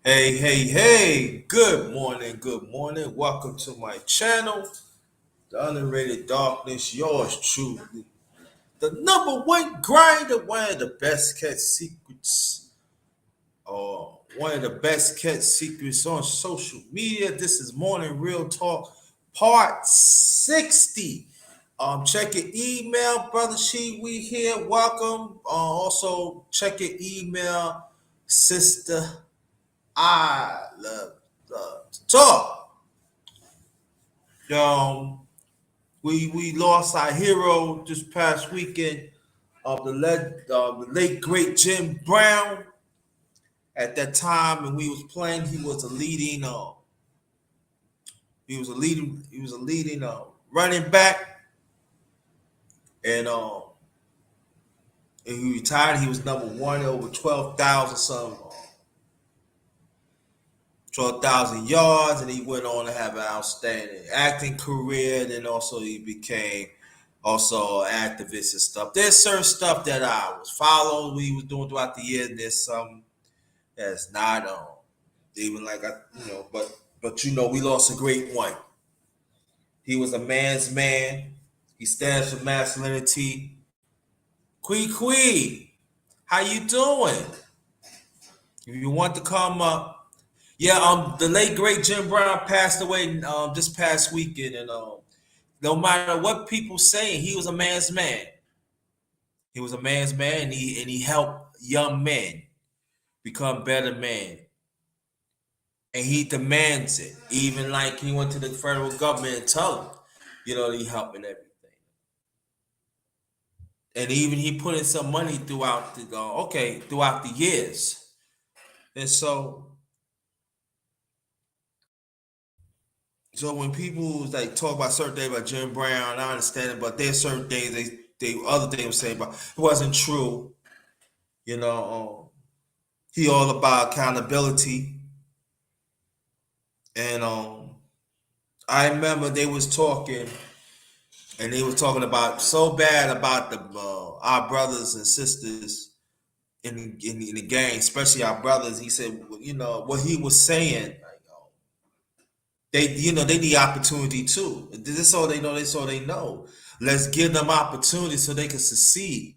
Hey, hey, hey, good morning, good morning. Welcome to my channel, The Underrated Darkness, yours truly. The number one grinder, one of the best kept secrets, or one of the best kept secrets on social media. This is Morning Real Talk, part 60. Check your email, Brother She. We here. Welcome. Also, check your email, Sister. I love to talk. Um, we lost our hero this past weekend of the late great Jim Brown. At that time, when we was playing, he was a leading running back, and and he retired. He was number one over 12,000 yards, and he went on to have an outstanding acting career. And then also he became also an activist and stuff. There's certain stuff that I was following, we was doing throughout the year. And there's some that's not even like but we lost a great one. He was a man's man. He stands for masculinity. Quee, how you doing? If you want to come up, yeah. The late great Jim Brown passed away this past weekend, and no matter what people say, he was a man's man. He was a man's man, and he helped young men become better men, and he demands it. Even like he went to the federal government and told them, he helping everything, and even he put in some money throughout the years, and so when people like talk about certain things about Jim Brown, I understand it, but there's certain things they other things saying about it wasn't true. You know, he all about accountability, and I remember they was talking, and they was talking about so bad about the our brothers and sisters in the gang, especially our brothers. He said, what he was saying. Like, they need opportunity too. This is all they know. This all they know. Let's give them opportunity so they can succeed.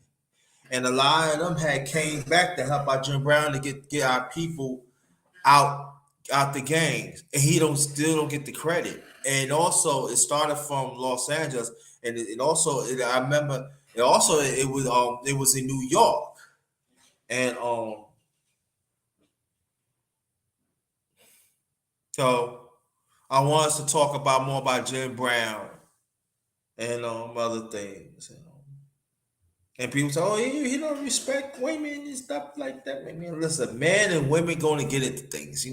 And a lot of them had came back to help out Jim Brown to get our people out out the gangs, and he don't still don't get the credit. And also, it started from Los Angeles, and I remember it was in New York, and so I want us to talk about more about Jim Brown and other things. And people say, "Oh, he don't respect women and stuff like that." Man, listen, men and women going to get into things.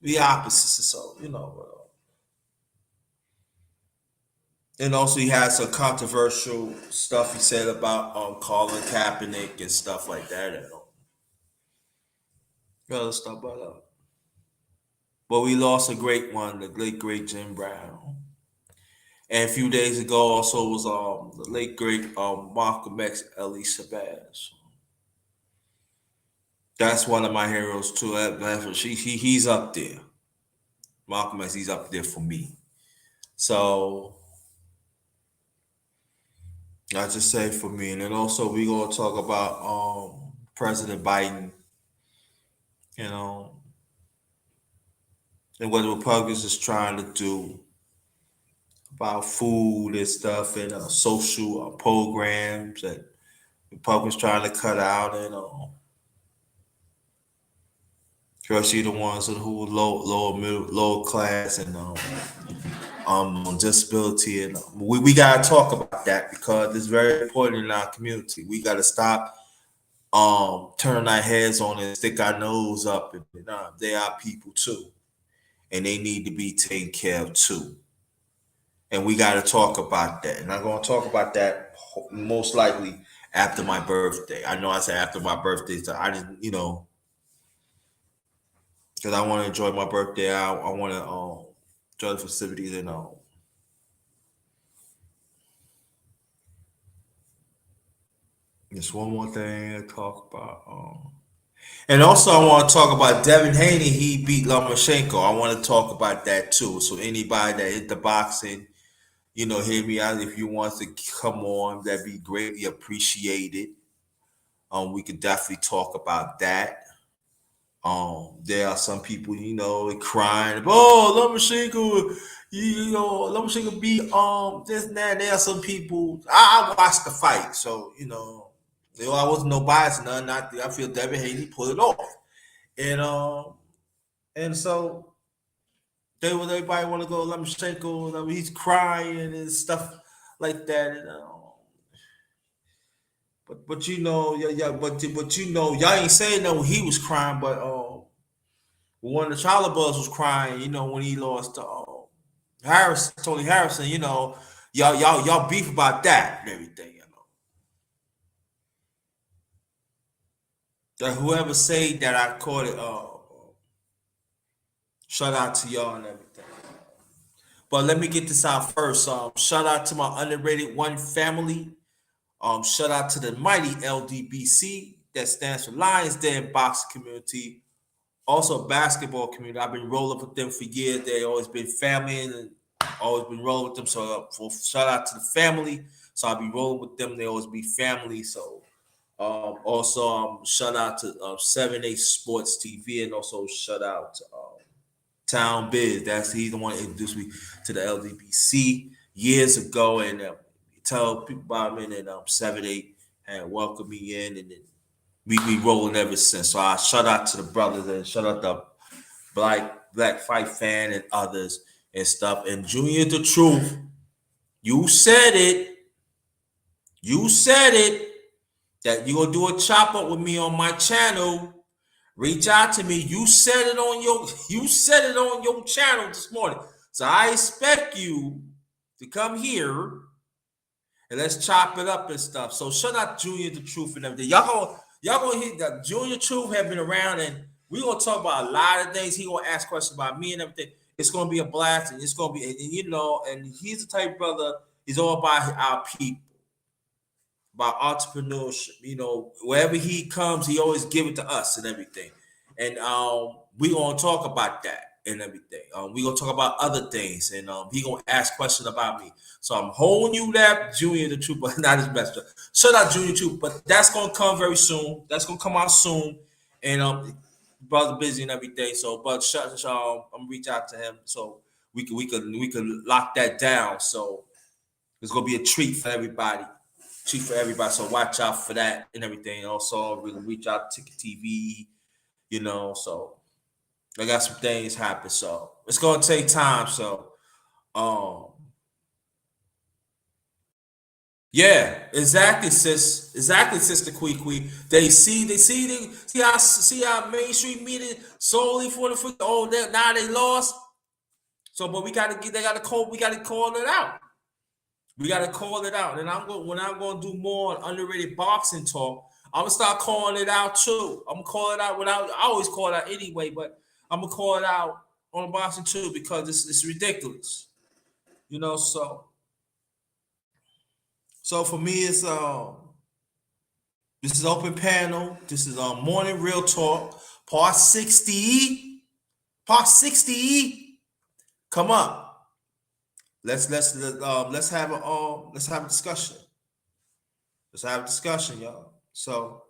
The opposites. So and also he had some controversial stuff he said about Colin Kaepernick and stuff like that. And other stuff, but we lost a great one, the late great Jim Brown. And a few days ago, also was the late great Malcolm X, Ellie Shabazz. That's one of my heroes too. He's up there. Malcolm X, he's up there for me. So I just say for me, and then also we gonna talk about President Biden, you know, and what the Republicans is trying to do about food and stuff and social programs that Republicans trying to cut out, and especially the ones who are lower class and disability, and we gotta talk about that because it's very important in our community. We gotta stop turning our heads on and stick our nose up, and they are people too, and they need to be taken care of too. And we got to talk about that. And I'm going to talk about that most likely after my birthday. I know I said after my birthday, so I didn't, because I want to enjoy my birthday. I want to enjoy the festivities, and just one more thing to talk about. And also, I want to talk about Devin Haney. He beat Lomachenko. I want to talk about that too. So anybody that hit the boxing, hear me out. If you want to come on, that'd be greatly appreciated. We could definitely talk about that. There are some people, crying, oh, Lomachenko, Lomachenko beat this and that. There are some people. I watched the fight, so I wasn't no bias, none. I feel Devin Haney pulled it off, and so everybody want to go Lomachenko. I mean, he's crying and stuff like that, but yeah, but y'all ain't saying no. He was crying, but one of the Chalabas was crying, when he lost to Tony Harrison. Y'all beef about that and everything. That whoever said that I caught it. Shout out to y'all and everything. But let me get this out first. Shout out to my underrated one family. Shout out to the mighty LDBC, that stands for Lions Den Boxing Community. Also basketball community. I've been rolling with them for years. They always been family and always been rolling with them. So shout out to the family. So I'll be rolling with them. They always be family. So also shout out to 7 8 Sports TV, and also shout out to Town Biz. He's the one that introduced me to the LDBC years ago, and tell people about me. And 7 8 and welcome me in, and then we be rolling ever since. So I shout out to the brothers and shout out to Black Fight Fan and others and stuff. And Junior the Truth, you said it. You said it that you're gonna do a chop up with me on my channel. Reach out to me. You said it on your channel this morning. So I expect you to come here and let's chop it up and stuff. So shout out Junior the Truth and everything. Y'all gonna hit that. Junior Truth have been around, and we're gonna talk about a lot of things. He gonna ask questions about me and everything. It's gonna be a blast, and it's gonna be, and he's the type of brother. He's all about our people, about entrepreneurship. Wherever he comes, he always give it to us and everything. And we gonna talk about that and everything. We gonna talk about other things, and he gonna ask questions about me. So I'm holding you that Junior the Truth, but not his best. Shout out Junior Truth, but that's gonna come very soon. That's gonna come out soon, and brother busy and everything. So, but I'm reach out to him so we can lock that down. So it's gonna be a treat for everybody. So watch out for that and everything. Also, we're gonna reach out to Ticket TV. So I got some things happen. So it's gonna take time. So yeah, exactly, sis. Exactly, sister Quee. They see how mainstream media solely for the foot. Oh, now they lost. So, but we gotta call it out. We gotta call it out. And when I'm gonna do more underrated boxing talk, I'm gonna start calling it out too. I'm gonna call it out I always call it out anyway, but I'm gonna call it out on boxing too because it's ridiculous. So for me it's this is open panel. This is morning real talk, part 60. Part 60. Come up. Let's have a discussion. Let's have a discussion, y'all. So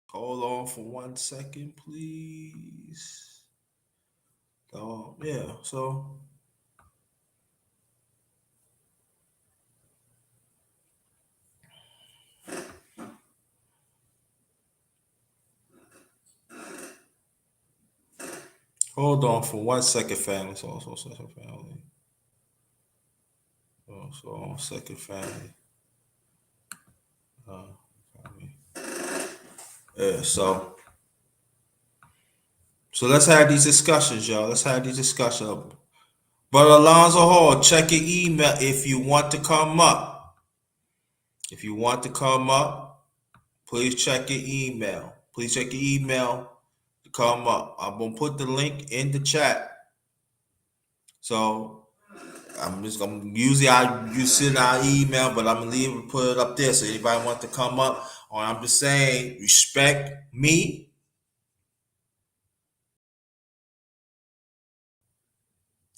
hold on for 1 second, please. Yeah, so hold on for 1 second, family. So second family. So second family. Yeah, so let's have these discussions, y'all. Let's have these discussions. But Alonzo Hall, check your email if you want to come up. If you want to come up, please check your email. Please check your email to come up. I'm gonna put the link in the chat. So I'm just gonna usually I use it our email, but I'm gonna leave and put it up there so anybody wants to come up I'm just saying, respect me,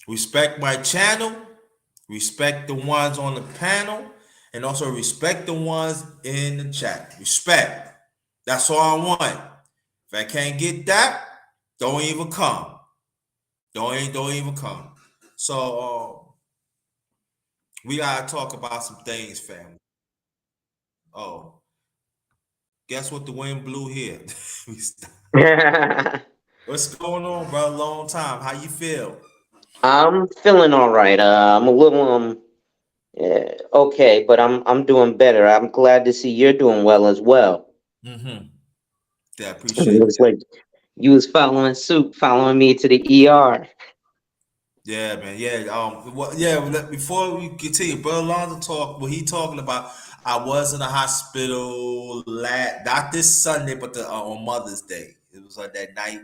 respect my channel, respect the ones on the panel, and also respect the ones in the chat. Respect. That's all I want. If I can't get that, don't even come. Don't even come. So we gotta talk about some things, family. Oh, guess what? The wind blew here. What's going on, bro? Long time. How you feel? I'm feeling all right. I'm a little okay, but I'm doing better. I'm glad to see you're doing well as well. Mm-hmm. Yeah, I It appreciate looks that. like you was following suit, following me to the ER. Yeah, man. Yeah. Yeah. Before we continue, Brother Lonzo talk. What he talking about? I was in the hospital not this Sunday, but on Mother's Day. It was like that night,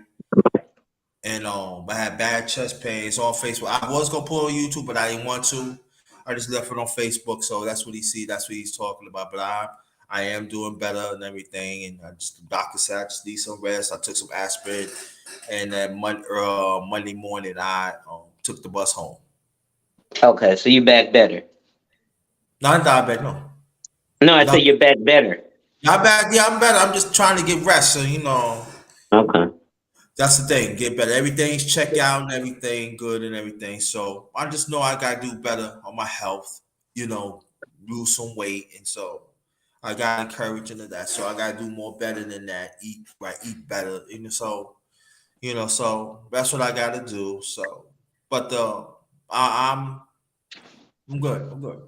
and I had bad chest pains on Facebook. I was gonna put on YouTube, but I didn't want to. I just left it on Facebook, so that's what he see. That's what he's talking about. But I am doing better and everything, and the doctor said I just need some rest. I took some aspirin, and then Monday morning I took the bus home. Okay, so you back better. Not diabetic, no. No, I No, said you're back better. not bad. Yeah, I'm better. I'm just trying to get rest. So Okay. that's the thing. Get better. Everything's checked out and everything good and everything. So I just know I gotta do better on my health. You know, lose some weight, and so I got encouraging of that. So I gotta do more better than that. Eat right, eat better. So that's what I gotta do. So, but I'm good. I'm good.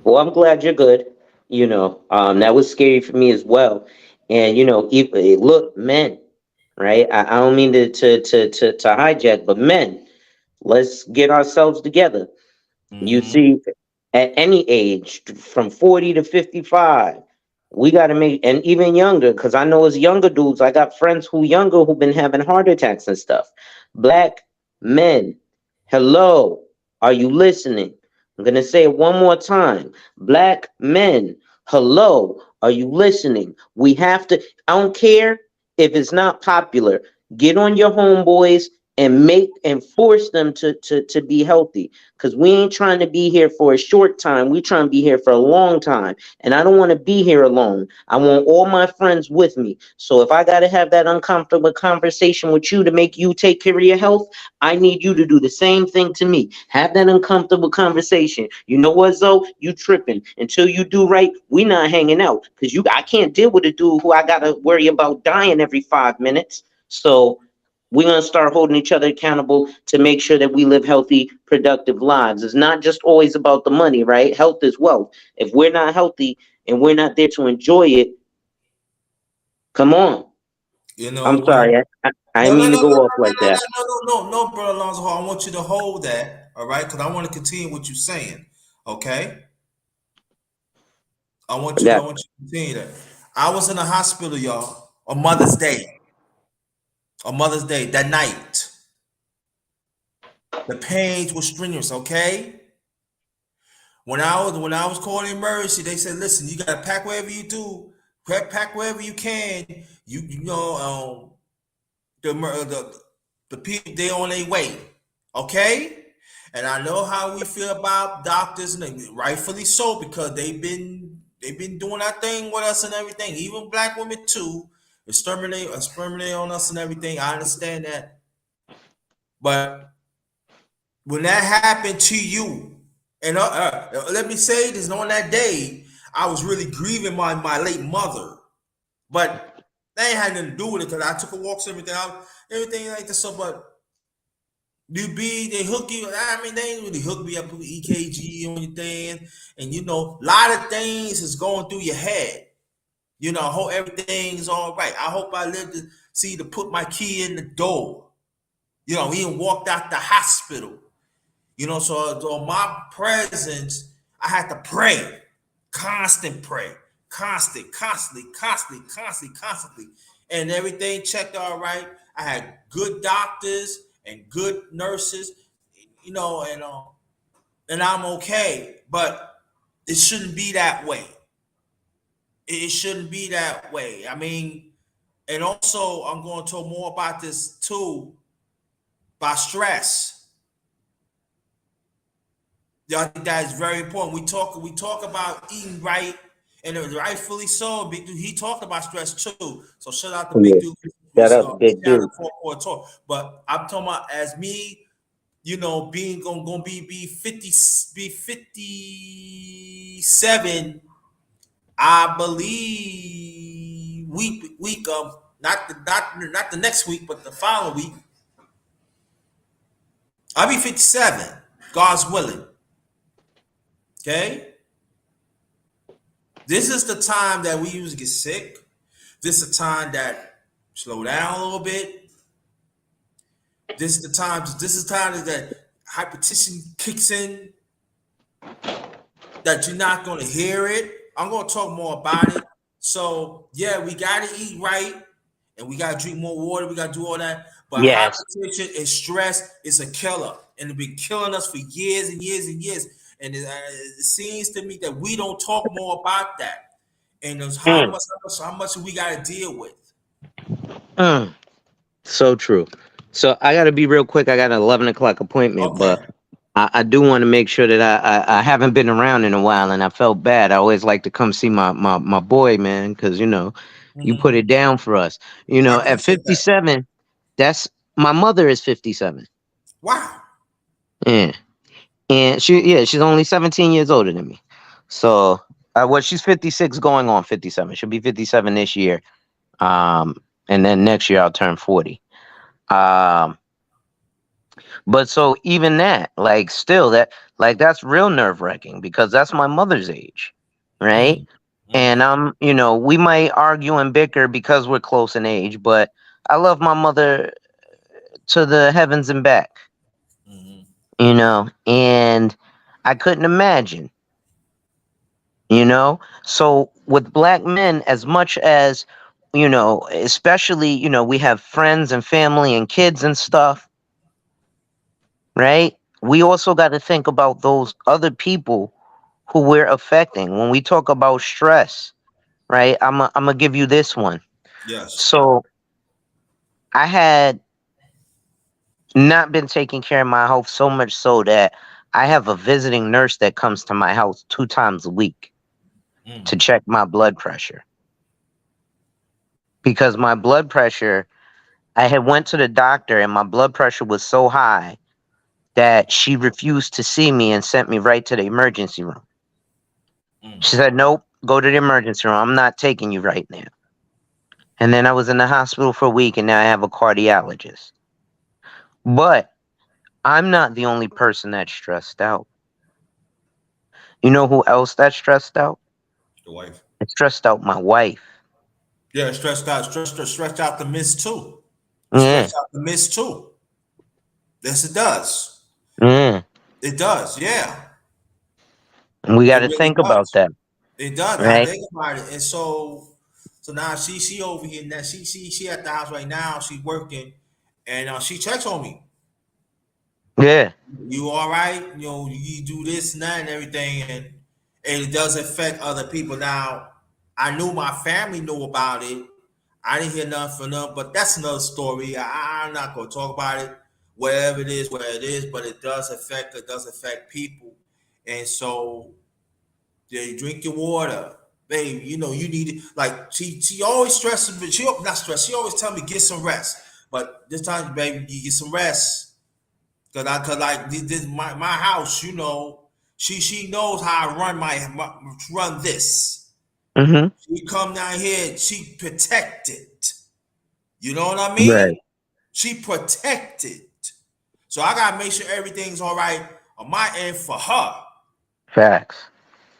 Well, I'm glad you're good. That was scary for me as well. And look, men, right? I don't mean to hijack, but men, let's get ourselves together. You Mm-hmm. see, at any age, from 40 to 55, we got to make, and even younger, because I know as younger dudes, I got friends who younger who've been having heart attacks and stuff. Black men, hello, are you listening? I'm going to say it one more time. Black men, hello, are you listening? We have to, I don't care if it's not popular, get on your homeboys and make and force them to be healthy, because we ain't trying to be here for a short time. We trying to be here for a long time, and I don't want to be here alone. I want all my friends with me. So if I got to have that uncomfortable conversation with you to make you take care of your health, I need you to do the same thing to me. Have that uncomfortable conversation. You know what, Zoe? You tripping. Until you do right, we not hanging out, because I can't deal with a dude who I gotta worry about dying every 5 minutes. So we're going to start holding each other accountable to make sure that we live healthy, productive lives. It's not just always about the money, right? Health is wealth. If we're not healthy and we're not there to enjoy it, come on. You know I'm what? sorry. I No, didn't no, mean no, to no, go off no, like that. no, no, no, no, bro, Alonzo. I want you to hold that, all right? Because I want to continue what you're saying, okay? I got I want you to continue that. I was in the hospital, y'all, on Mother's Day, that night. The pains were strenuous, okay? When I was calling emergency, they said, "Listen, you gotta pack wherever you do, pack wherever you can. The people they on their way, okay." And I know how we feel about doctors, and rightfully so, because they've been doing that thing with us and everything. Even black women too, exterminate on us and everything. I understand that, but when that happened to you, and let me say this: on that day, I was really grieving my late mother, but that ain't had nothing to do with it because I took a walk, everything like this. So, but they hook you. I mean, they ain't really hook me up with EKG on your thing, and a lot of things is going through your head. I hope everything's all right. I hope I live to see to put my key in the door. He even walked out the hospital. So my presence, I had to pray, constant pray, constantly, and everything checked all right. I had good doctors and good nurses, and I'm okay. But it shouldn't be that way. It shouldn't be that way. I mean, and also I'm going to talk more about this too by stress. Yeah, I think that is very important. We talk about eating right, and rightfully so. Big dude, he talked about stress too. So shout out to Big Yeah. Dude Shut was up, big channel dude. for a talk. But I'm talking about as me, being gonna be 57. I believe week of not the next week, but the following week. I'll be 57. God's willing. Okay. This is the time that we usually get sick. This is the time that slow down a little bit. This is the time. This is the time that hypertension kicks in. That you're not going to hear it. I'm going to talk more about it. So yeah, we got to eat right, and we got to drink more water. We got to do all that. But Yes. hypertension and stress is a killer, and it's been killing us for years and years and years. And it seems to me that we don't talk more about that, and there's Mm, how much we got to deal with. mm. So true. So I got to be real quick. I got an 11 o'clock appointment, but Okay. I do want to make sure that I haven't been around in a while, and I felt bad. I always like to come see my boy, man, because you put Hmm. it down for us. I At appreciate that. 57, that's my mother is 57. Wow. Yeah, and she's only 17 years older than me. So, she's 56, going on 57. She'll be 57 this year. And then next year I'll turn 40. Um, but so even that, like, still that's real nerve wracking because that's my mother's age, right? Hmm. And Hmm. we might argue and bicker because we're close in age, but I love my mother to the heavens and back, Hmm. and I couldn't imagine, So with black men, as much as, especially, we have friends and family and kids and stuff, right? We also got to think about those other people who we're affecting when we talk about stress, right? I'm gonna give you this one. Yes. So I had not been taking care of my health so much so that I have a visiting nurse that comes to my house 2 times a week Mm. to check my blood pressure because my blood pressure, I had went to the doctor and my blood pressure was so high that she refused to see me and sent me right to the emergency room. Mm. She said, "Nope, go to the emergency room. I'm not taking you right now." And then I was in the hospital for a week and now I have a cardiologist. But I'm not the only person that's stressed out. You know who else that's stressed out? The wife. It's stressed out my wife. Yeah, stretched out the mist too. Yeah, Stretched out the mist too. Yes, it does. yeah. It does. Yeah, And we got it to really think about does. that, It does. I right? think about it, and so now she over here now. She at the house right now. She working, and she checks on me. Yeah. You all right? You do this and that and everything, and it does affect other people. Now, I knew my family knew about it. I didn't hear nothing from them, but that's another story. I'm not gonna talk about it. Wherever it is, where it is, but it does affect. It does affect people, and so yeah, you drink your water, babe. You need it. Like she always stresses, but she not stress. She always tell me get some rest. But this time, baby, you get some rest. Cause like this my house, she knows how I run this. Mm-hmm. She come down here, she protected. You know what I Right. mean? She protected. So I gotta make sure everything's all right on my end for her. Facts.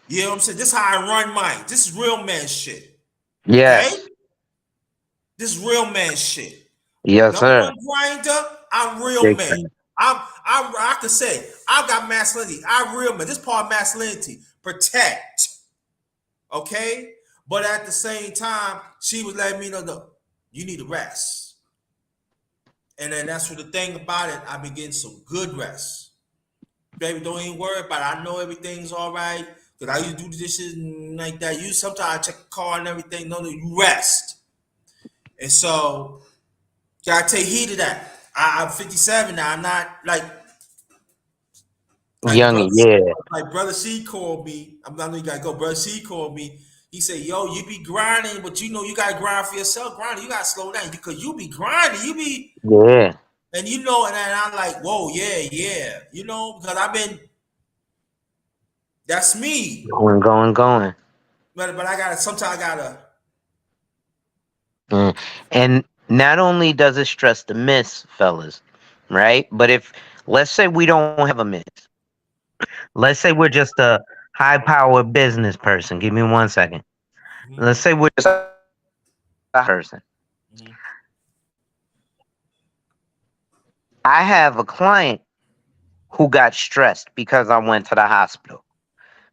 You know what I'm saying? This is how I run mine. This is real man shit. Okay? Yes. This is real man shit. Yes, Number sir. one grinder, I'm real Big man. fan. I could say I got masculinity. I'm real man. This part of masculinity. Protect. Okay? But at the same time, she was letting me know, no, you need to rest. And then that's what the thing about it, I've been getting some good rest. Baby, don't even worry about it. I know everything's all right. Cause I used to do this shit like that. You sometimes I check the car and everything. No, you rest. And so gotta take heed of that. I'm 57 now. I'm not like Young, brother yeah, like brother C called me. I'm not know you gotta go. Brother C called me. He said, "Yo, you be grinding, but you know you gotta grind for yourself. Grinding, you gotta slow down because you be grinding. You be yeah. and you know." And I'm like, "Whoa, yeah, yeah." You know, because I've been. That's me. Going. But I gotta. Sometimes I gotta. Mm. And not only does it stress the miss, fellas, right? But if let's say we don't have a miss, let's say we're just a high power business person. Give me 1 second. Mhm, Let's say we're just a person. mhm. I have a client who got stressed because I went to the hospital.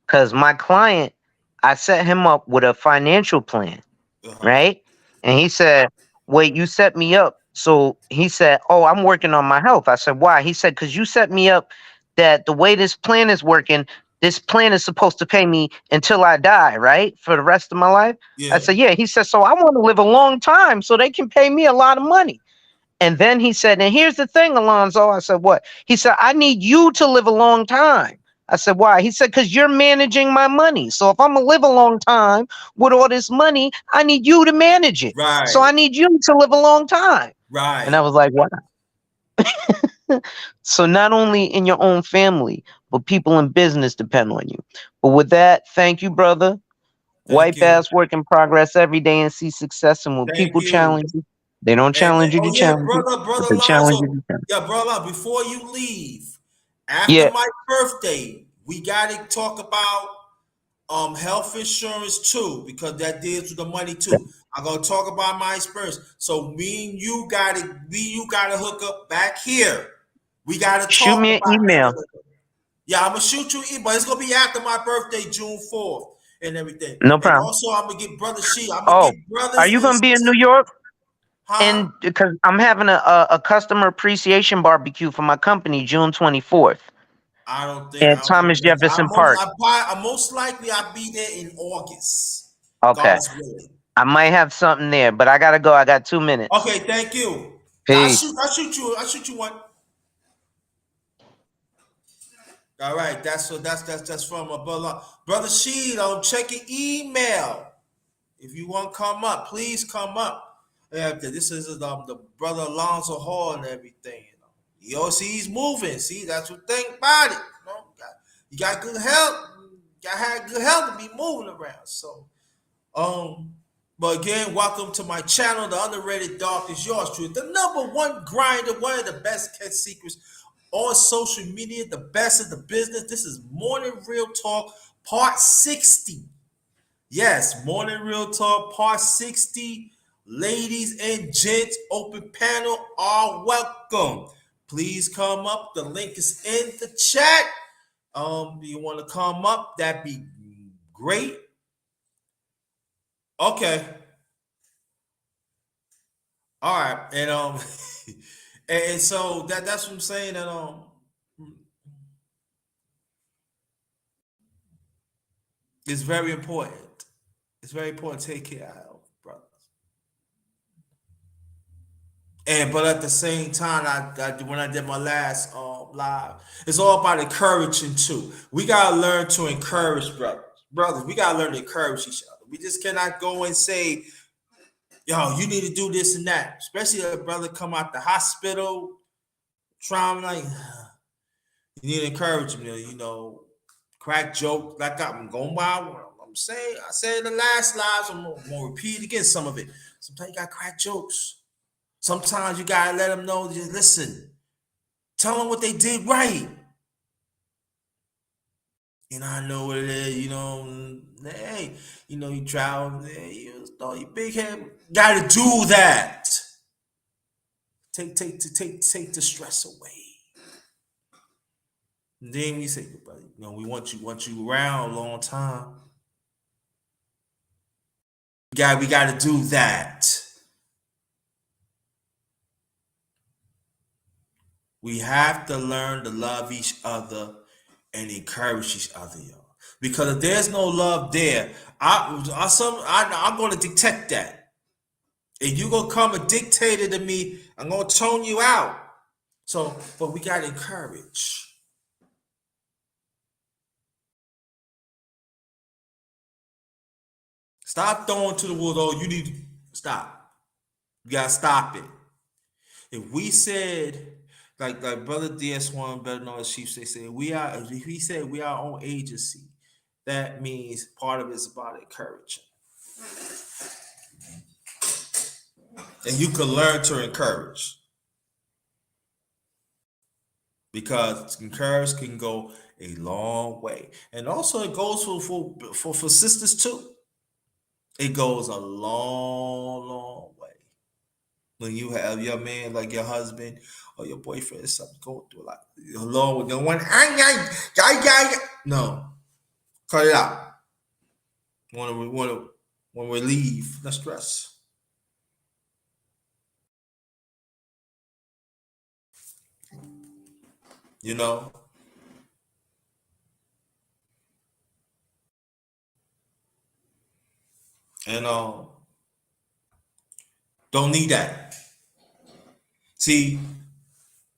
Because my client, I set him up with a financial plan, Uh-huh. right? And he said, "Wait, you set me up." So he said, "Oh, I'm working on my health." I said, "Why?" He said, "Because you set me up that the way this plan is working, this plan is supposed to pay me until I die, right? For the rest of my life." I Yeah. said, "Yeah." He said, "So I want to live a long time so they can pay me a lot of money." And then he said, "And here's the thing, Alonzo." I said, "What?" He said, "I need you to live a long time." I said, "Why?" He said, "Because you're managing my money. So if I'm going to live a long time with all this money, I need you to manage it. So Right. I need you to live a long time." And I Right. was like, "Wow." So not only in your own family, but people in business depend on you. But with that, thank you, brother. Thank Wipe you. ass work in progress every day and see success. And when Thank people you. challenge you, they don't And challenge you to oh yeah, challenge you, brother but they challenge you Lonzo. to challenge. Yeah, brother. Before you leave, after Yeah, my birthday, we gotta talk about health insurance too because that deals with the money too. I'm gonna talk about my experience. So me and you gotta hook up back here. We gotta shoot talk me an about email. that. Yeah, I'm gonna shoot you in, but it's gonna be after my birthday, June 4th, and everything. No And problem. also, I'm gonna get brother She. I'm gonna Oh, get are brothers you and gonna be in New sisters. York? Huh? And because I'm having a customer appreciation barbecue for my company June 24th I don't think at I'll be Thomas ready. Jefferson Park. I'm most likely I'll be there in August. Okay, God's willing. I might have something there, but I gotta go. I got 2 minutes. Okay, thank you. Peace. I'll shoot you one. All right, that's from a brother Sheed. Check your email. If you want to come up, please come up. Yeah, this is the brother Alonzo Hall and everything. See, he's moving. See, that's what thing about it. You got good health. You got to have good health to be moving around. So, um, but again, welcome to my channel, The Underrated Dark is Yours Truth, the number one grinder, one of the best kept secrets on social media, the best of the business. This is Morning Real Talk, part 60. Yes, Morning Real Talk, part 60. Ladies and gents, open panel are welcome. Please come up. The link is in the chat. You want to come up? That'd be great. Okay. All right. And and so that's what I'm saying. And it's very important. It's very important to take care of brothers. And but at the same time, when I did my last live, it's all about encouraging too. We gotta learn to encourage brothers. We gotta learn to encourage each other. We just cannot go and say, "Yo, you need to do this and that." Especially if a brother come out the hospital, trying like you need to encourage him. Crack joke like I'm going by. I'm saying I said in the last lives. I'm gonna repeat again some of it. Sometimes you got crack jokes. Sometimes you gotta let them know. Just listen. Tell them what they did right. I know what it is. Hey, you travel. Hey, you big head. Got to do that. Take the stress away. And then we say, buddy, we want you around a long time. We got to do that. We have to learn to love each other and encourage each other, y'all. Because if there's no love there, I'm going to detect that. If you gonna come a dictator to me, I'm gonna tone you out. So, but we gotta encourage. Stop throwing to the wolves. Oh, you need to stop. You gotta stop it. If we said, like Brother DS1, better known as Chief, they said we are. If he said we are our own agency, that means part of it's about encouraging, and you can learn to encourage because encourage can go a long way, and also it goes for sisters too. It goes a long, long way. When you have your man, like your husband or your boyfriend, or something going through, like along with the one, no, cut it out. When we leave the stress, you know, and don't need that. See,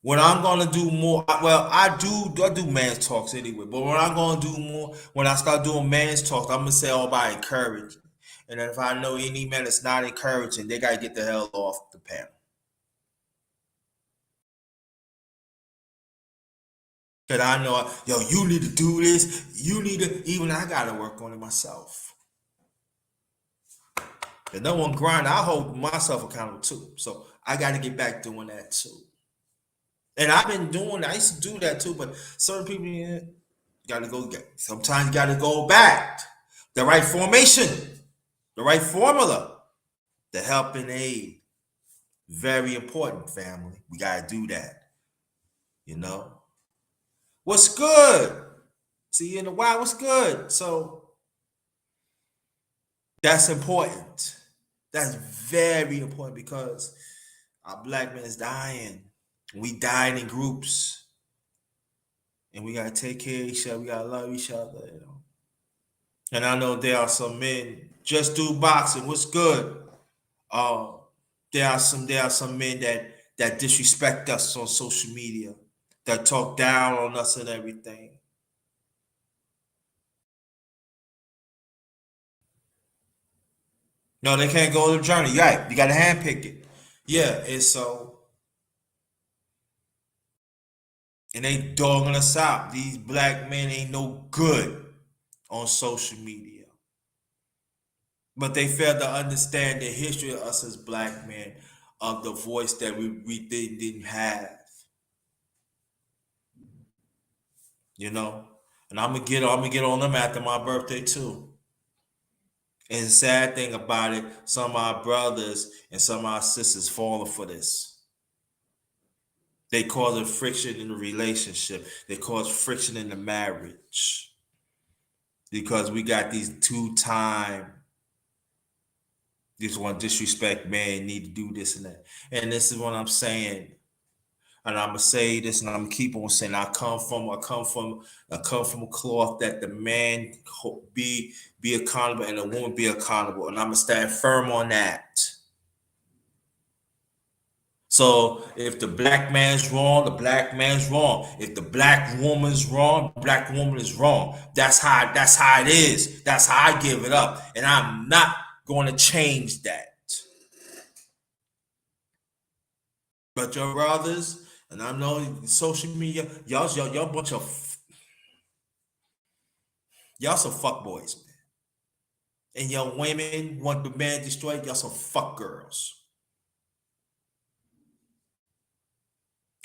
what I'm gonna do more, well, I do man's talks anyway, but what I'm gonna do more when I start doing man's talks, I'm gonna say all about encouraging. And if I know any man that's not encouraging, they gotta get the hell off the panel. Cause I know, yo, you need to do this. You need to, even I gotta work on it myself. Cause no one grind, I hold myself accountable too. So I gotta get back doing that too. And I've been doing, I used to do that too, but certain people, yeah, gotta go, sometimes you gotta go back. The right formation, the right formula, the help and aid. Very important, family. We gotta do that. You know? What's good? See you in a while, what's good? So that's important. That's very important because our black men is dying. We dying in groups. And we gotta take care of each other. We gotta love each other, you know. And I know there are some men just do boxing. What's good? Uh, there are some men that disrespect us on social media, that talk down on us and everything. No, they can't go on the journey. Right. You gotta handpick it. Yeah, and so and they dogging us out. These black men ain't no good on social media. But they fail to understand the history of us as black men, of the voice that we didn't have, you know. And I'm gonna get on them after my birthday too. And the sad thing about it, some of our brothers and some of our sisters falling for this. They cause a friction in the relationship. They cause friction in the marriage because we got these two-time, just want to disrespect man, need to do this and that. And this is what I'm saying. And I'm gonna say this, and I'm gonna keep on saying. I come from a cloth that the man be accountable and the woman be accountable, and I'm gonna stand firm on that. So if the black man's wrong, the black man's wrong. If the black woman's wrong, the black woman is wrong. That's how it is. That's how I give it up, and I'm not going to change that. But your brothers, and I know social media, y'all bunch of y'all some fuck boys, man. And your women want the man destroyed, y'all some fuck girls.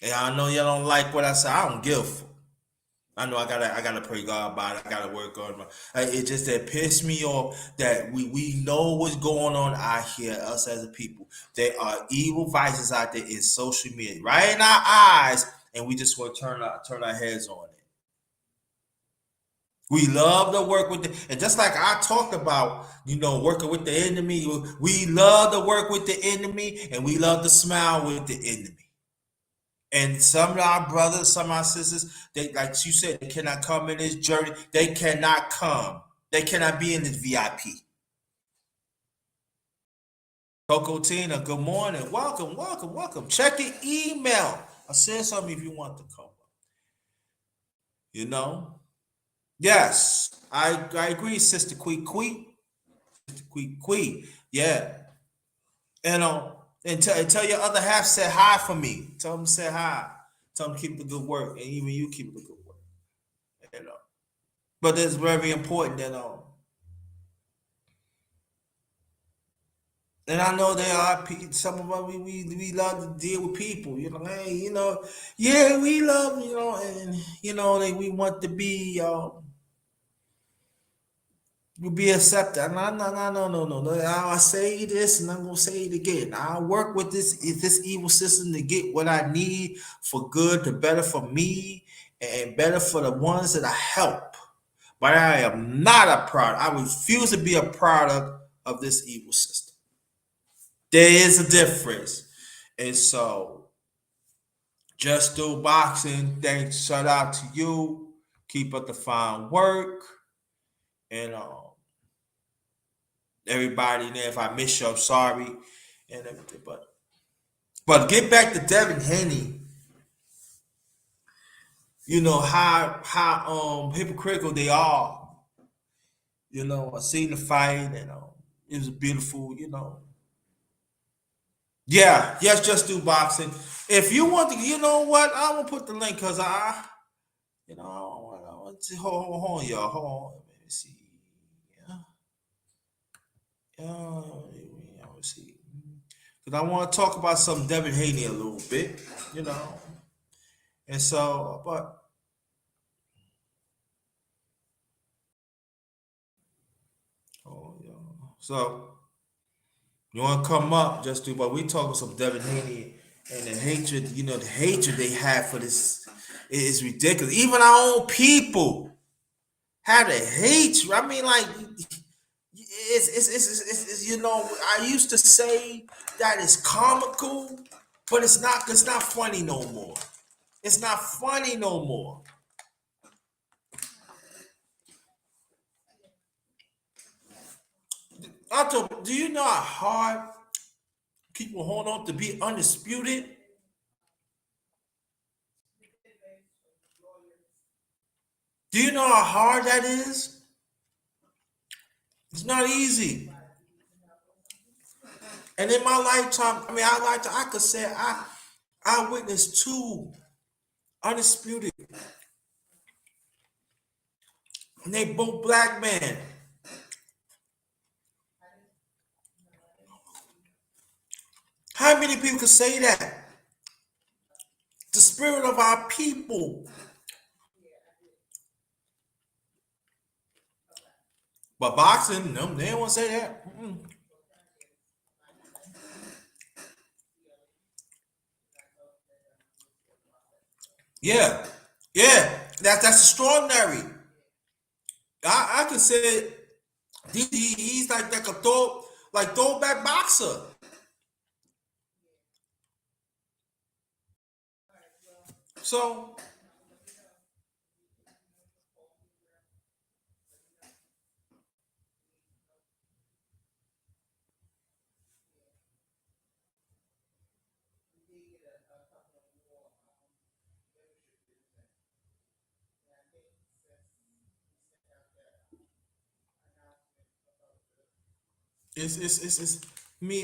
And I know y'all don't like what I say. I don't give a fuck. I know I gotta pray God about it. I gotta work on my. It just that pissed me off that we know what's going on out here. Us as a people, there are evil vices out there in social media, right in our eyes, and we just want to turn our heads on it. We love to work with and just like I talked about, working with the enemy. We love to work with the enemy, and we love to smile with the enemy. And some of our brothers, some of our sisters, they like you said, they cannot come in this journey. They cannot come. They cannot be in this VIP. Coco Tina, good morning. Welcome, welcome, welcome. Check your email. I said something if you want to come. You know? Yes. I agree, Sister Quee. Sister Quee. Yeah. And tell your other half say hi for me. Tell them say hi. Tell them keep the good work. And even you keep the good work. You know. But it's very important that and I know there are some of us we love to deal with people, you know. Hey, yeah, we love, and we want to be accepted. No, no, no, no, no, no, no. I say this, and I'm gonna say it again. I work with this evil system to get what I need for good, to better for me, and better for the ones that I help. But I am not a product. I refuse to be a product of this evil system. There is a difference. And so, just do boxing. Thanks. Shout out to you. Keep up the fine work. And everybody there, if I miss you, I'm sorry. And everything. But get back to Devin Haney. You know how hypocritical they are. I seen the fight and it was beautiful, Yeah, yes, just do boxing. If you want to, you know what? I'm gonna put the link because I want to hold on, y'all. Hold on. Let me see. Yeah. Let me see. Because I want to talk about some Devin Haney a little bit, you know. And so, but yeah. So you want to come up, just do. But we talking some Devin Haney and the hatred. The hatred they have for this is ridiculous. Even our own people have a hatred. I mean, like I used to say that it's comical, but it's not. It's not funny no more. It's not funny no more. Do you know how hard people hold on to be undisputed? Do you know how hard that is? It's not easy. And in my lifetime, I mean, I could say I witnessed two undisputed, and they both black men. How many people could say that? The spirit of our people. But boxing, no, they don't want to say that. Yeah, yeah, that's extraordinary. I could say he's like a throwback boxer. So it's me.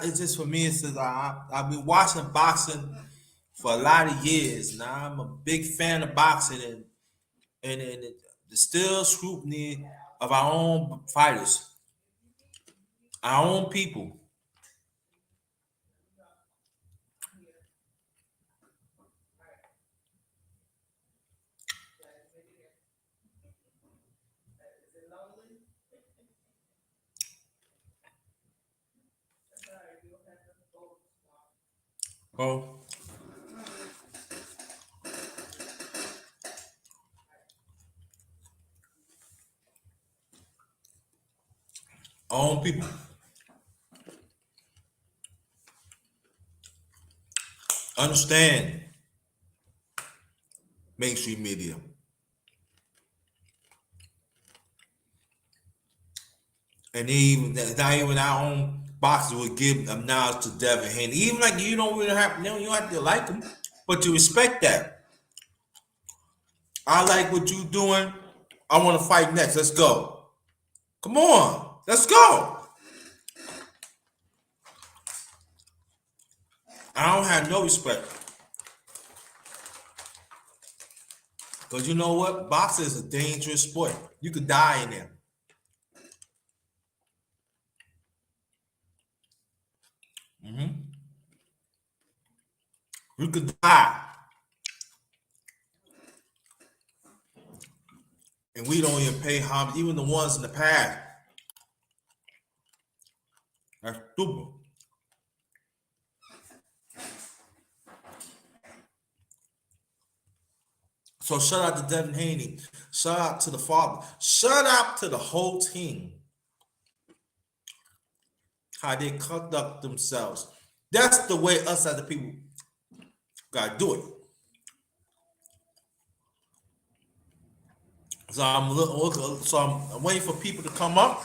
It's just for me. It's just, I've been watching boxing for a lot of years now. I'm a big fan of boxing and the still scrutiny of our own fighters, our own people. Oh, Our own people. Understand mainstream media. And even not even our own boxers would give a nod to Devin Haney. Even like you don't really have you don't have to like him, but to respect that. I like what you doing. I want to fight next. Let's go. Come on. Let's go. I don't have no respect. Because you know what? Boxing is a dangerous sport. You could die in there. You could die. And we don't even pay homage. Even the ones in the past. That's stupid. So shout out to Devin Haney. Shout out to the father. Shout out to the whole team. How they conduct themselves. That's the way us as the people gotta do it. So I'm waiting for people to come up.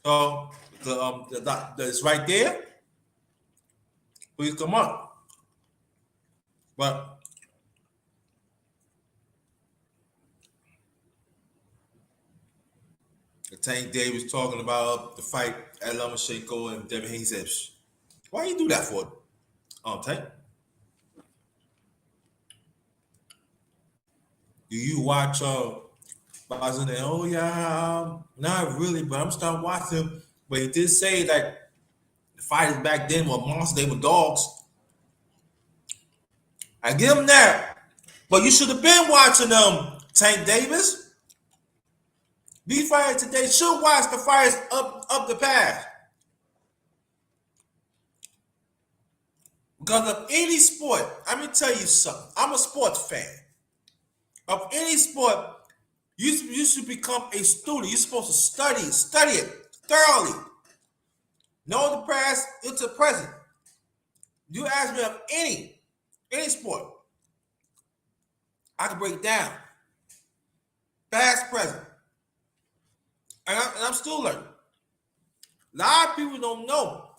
So it's right there. Please come up. But the Tank Davis talking about the fight at Lomachenko and Devin Haney said, why you do that for? Tank? Do you watch boxing? Oh yeah, not really, but I'm starting watching. But he did say that the fighters back then were monsters, they were dogs. I give him that. But you should have been watching Tank Davis. These fighters today should watch the fighters up the path. Because of any sport, let me tell you something. I'm a sports fan. Of any sport, you should become a student. You're supposed to study it thoroughly. Know the past into the present. You ask me of any sport, I can break it down. Past, present. And I'm still learning. A lot of people don't know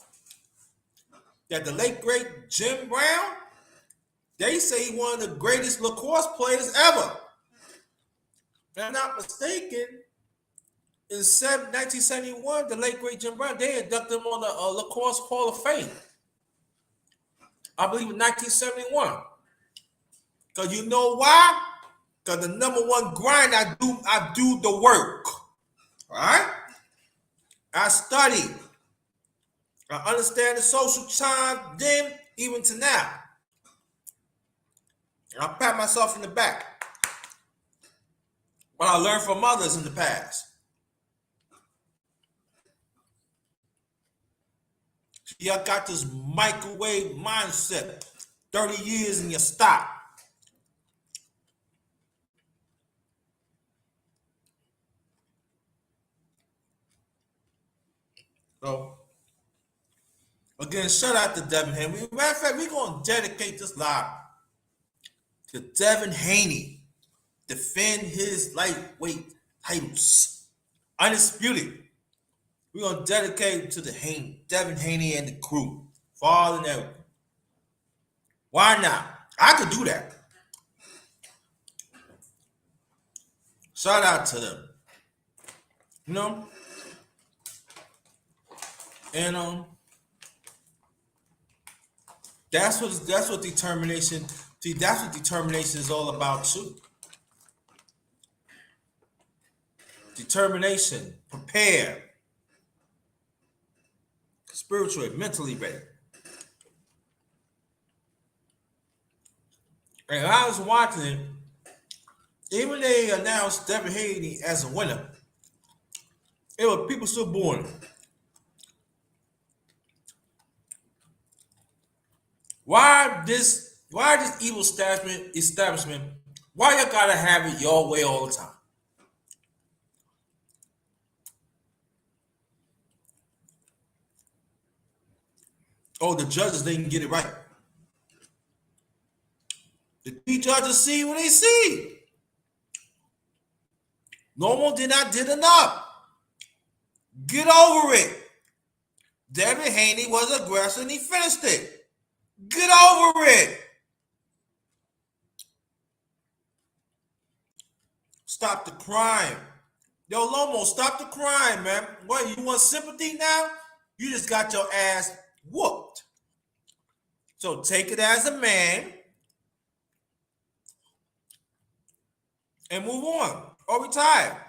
that the late great Jim Brown, they say he's one of the greatest lacrosse players ever. If I'm not mistaken, in 1971, the late great Jim Brown, they inducted him on the lacrosse Hall of Fame. I believe in 1971. Because you know why? Because the number one grind, I do the work. All right? I study. I understand the social time then, even to now. And I pat myself in the back. But I learned from others in the past. Y'all got this microwave mindset. 30 years and you stop. So, again, shout out to Devin Haney. Matter of fact, we're going to dedicate this live to Devin Haney. Defend his lightweight titles. Undisputed. We're going to dedicate it to the Devin Haney and the crew. Father and everything. Why not? I could do that. Shout out to them. You know? And that's what determination. See, that's what determination is all about too. Determination, prepare, spiritually, mentally ready. And I was watching, even they announced Devin Haney as a winner, it was people still booing him. Why this evil establishment? Why you gotta have it your way all the time? Oh, the judges didn't get it right. The three judges see what they see. Normal did not did enough. Get over it. Devin Haney was aggressive and he finished it. Get over it. Stop the crime. Yo, Lomo, stop the crime, man. What, you want sympathy now? You just got your ass whooped. So take it as a man and move on or retire.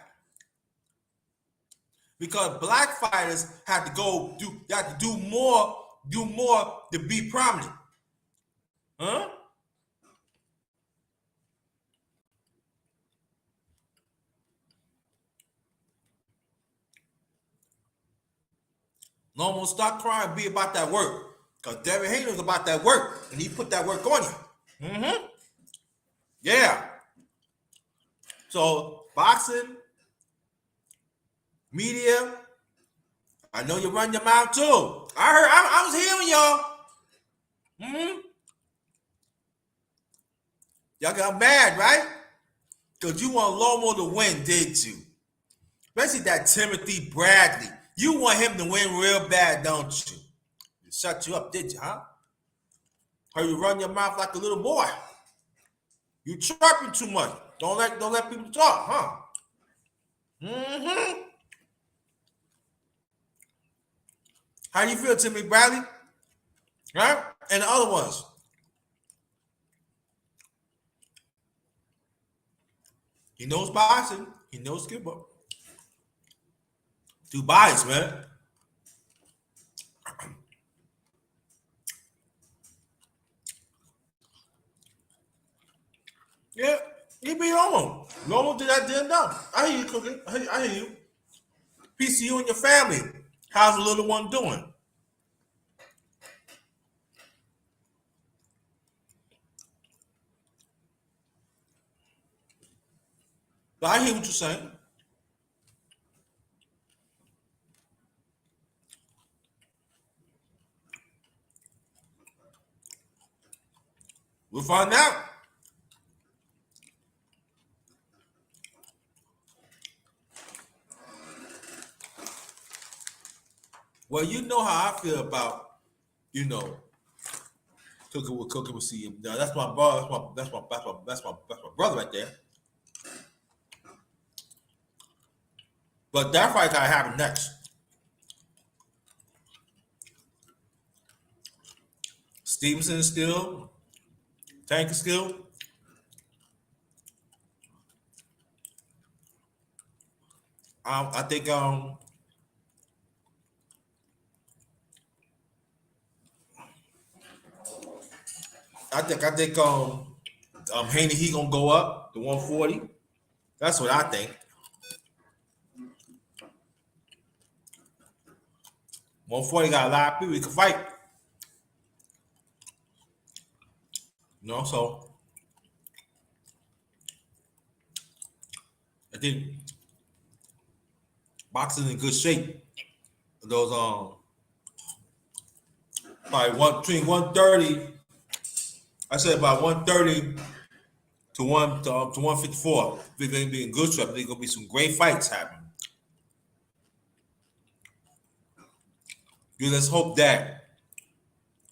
Because black fighters have to do more to be prominent. Huh? No more stop crying, be about that work. Because Devin Haney was about that work, and he put that work on you. Mm-hmm. Yeah. So, boxing, media, I know you run your mouth too. I was hearing y'all. Mm-hmm. Y'all got mad, right? Because you want Lomo to win, did you? Especially that Timothy Bradley. You want him to win real bad, don't you? It shut you up, did you, huh? Or you run your mouth like a little boy. You chirping too much. Don't let people talk, huh? Mm-hmm. How do you feel, Timothy Bradley? Right? And the other ones. He knows boxing. He knows skill. Too biased, man. Yeah, he beat Lomo. Lomo did that, did done. I hear you, Cookie. I hear you. Peace to you and your family. How's the little one doing? But I hear what you're saying. We'll find out. Well, you know how I feel about, you know, Cookie will see him. Now, that's my brother. That's my brother right there. But that fight gotta happen next. Stevenson is still, Tank is still. I think Haney he gonna go up to 140. That's what I think. 140 got a lot of people he can fight. So I think boxing in good shape. Those probably between 130. I said about 130 to 154. They're gonna be in good shape. There's gonna be some great fights happening. Dude, let's hope that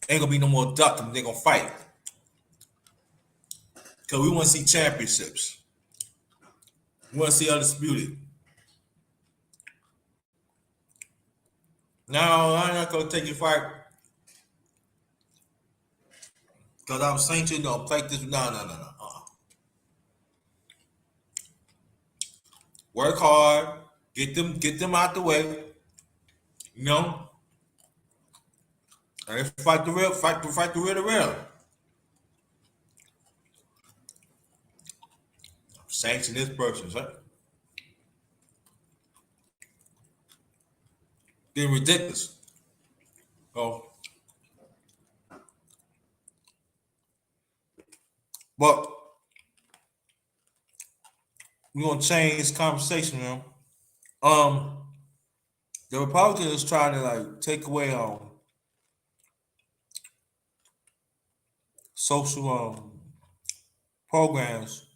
ain't gonna be no more ducking. They're gonna fight. Because we want to see championships. We want to see undisputed. No, I'm not gonna take your fight because I'm sanctioned or play this. No. Work hard, get them out the way. You know, and fight the real, fight the real. Sanction this person, right? Getting ridiculous. So, but we're gonna change this conversation, man. Um, the Republicans trying to like take away social programs,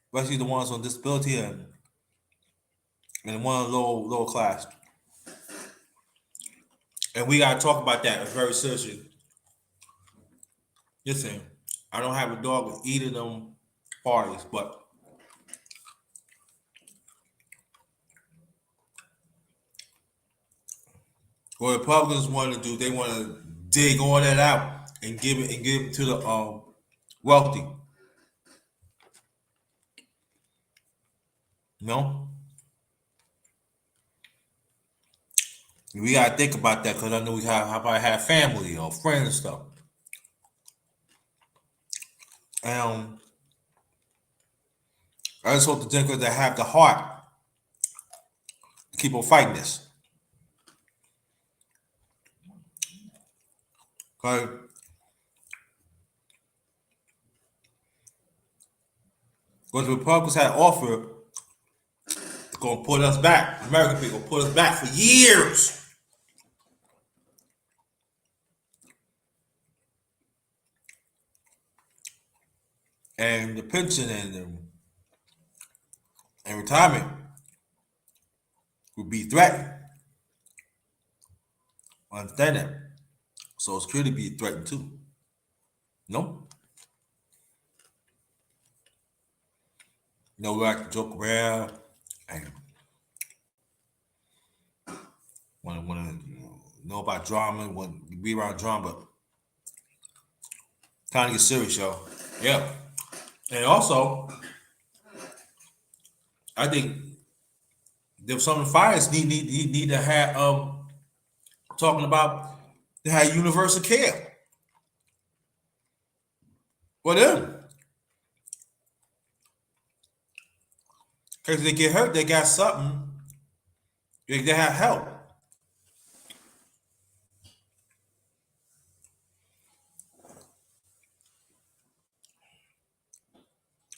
especially the ones on disability and one low class. And we gotta talk about that very seriously. Listen, I don't have a dog with either of them parties, but what Republicans want to do, they want to dig all that out and give it to the wealthy. You know, we gotta think about that because I know we probably have family or friends and stuff. And I just hope the Democrats that have the heart to keep on fighting this. Because what the Republicans had offered is going to put us back. American people put us back for years. And the pension and retirement would be threatened. Understand that. Social Security be threatened too. No? You know, we like to joke around and want to know about drama, want to be around drama, but time to get serious, y'all. Yeah. And also, I think there's some of the fires need to have talking about they have universal care for them. Because if they get hurt, they got something. They have help.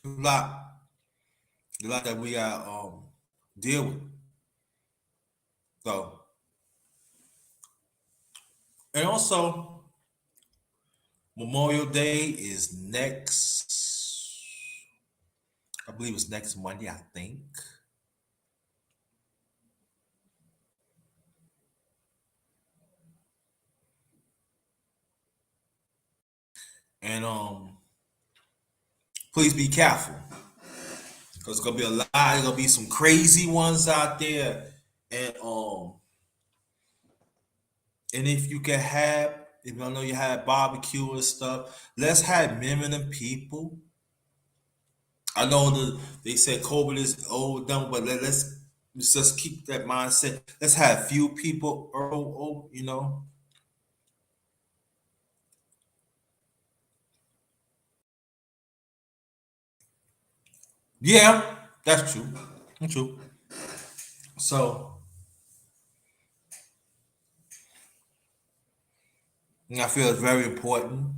A lot that we got deal with. So, and also Memorial Day is next. I believe it's next Monday. I think. And please be careful because it's gonna be a lot. There's gonna be some crazy ones out there, and if you can have, if I know you have barbecue and stuff, let's have minimum people. I know they said COVID is old done, but let's just keep that mindset. Let's have few people. You know. Yeah, that's true. That's true. So I feel it's very important.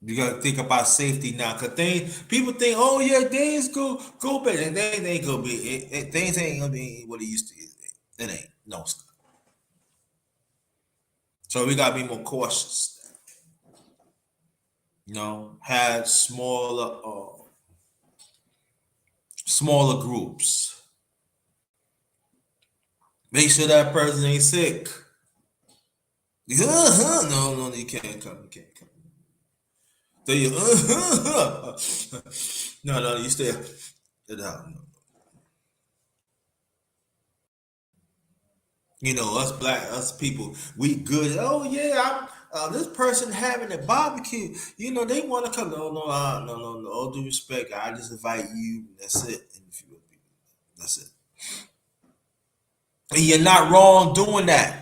You gotta think about safety now, cause people think, oh yeah, things go better, and they ain't gonna be. Things ain't gonna be what it used to be. It ain't. No. So we gotta be more cautious. You know, have smaller groups. Make sure that person ain't sick. No, you can't come. You can't come. So you, no, you stay. No. You know, us people, we good. Oh yeah, this person having a barbecue. You know, they want to come. No. All due respect, I just invite you. That's it. And if you, that's it. And you're not wrong doing that.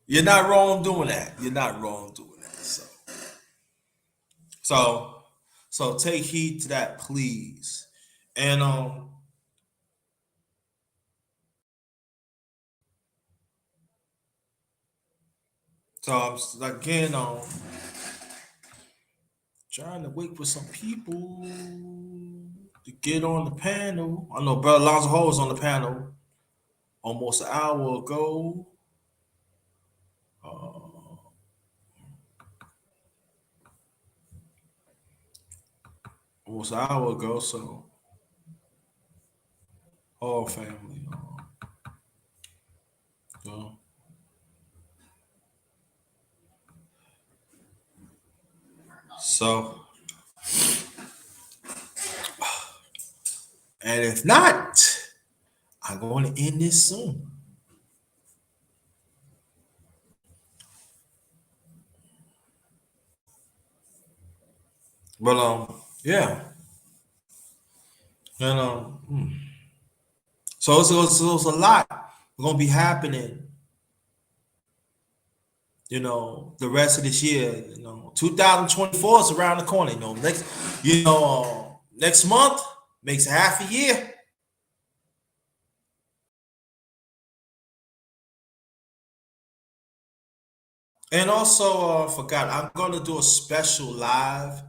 You're not wrong doing that. You're not wrong doing that. So, so take heed to that, please. And again, trying to wait for some people to get on the panel. I know Brother Lonzo Ho is on the panel. almost an hour ago. Uh, almost an hour ago. So, all family. Uh, so, and if not, I'm going to end this soon. But yeah, and so it's a lot going to be happening. The rest of this year. 2024 is around the corner. Next month makes half a year. And also, forgot I'm going to do a special live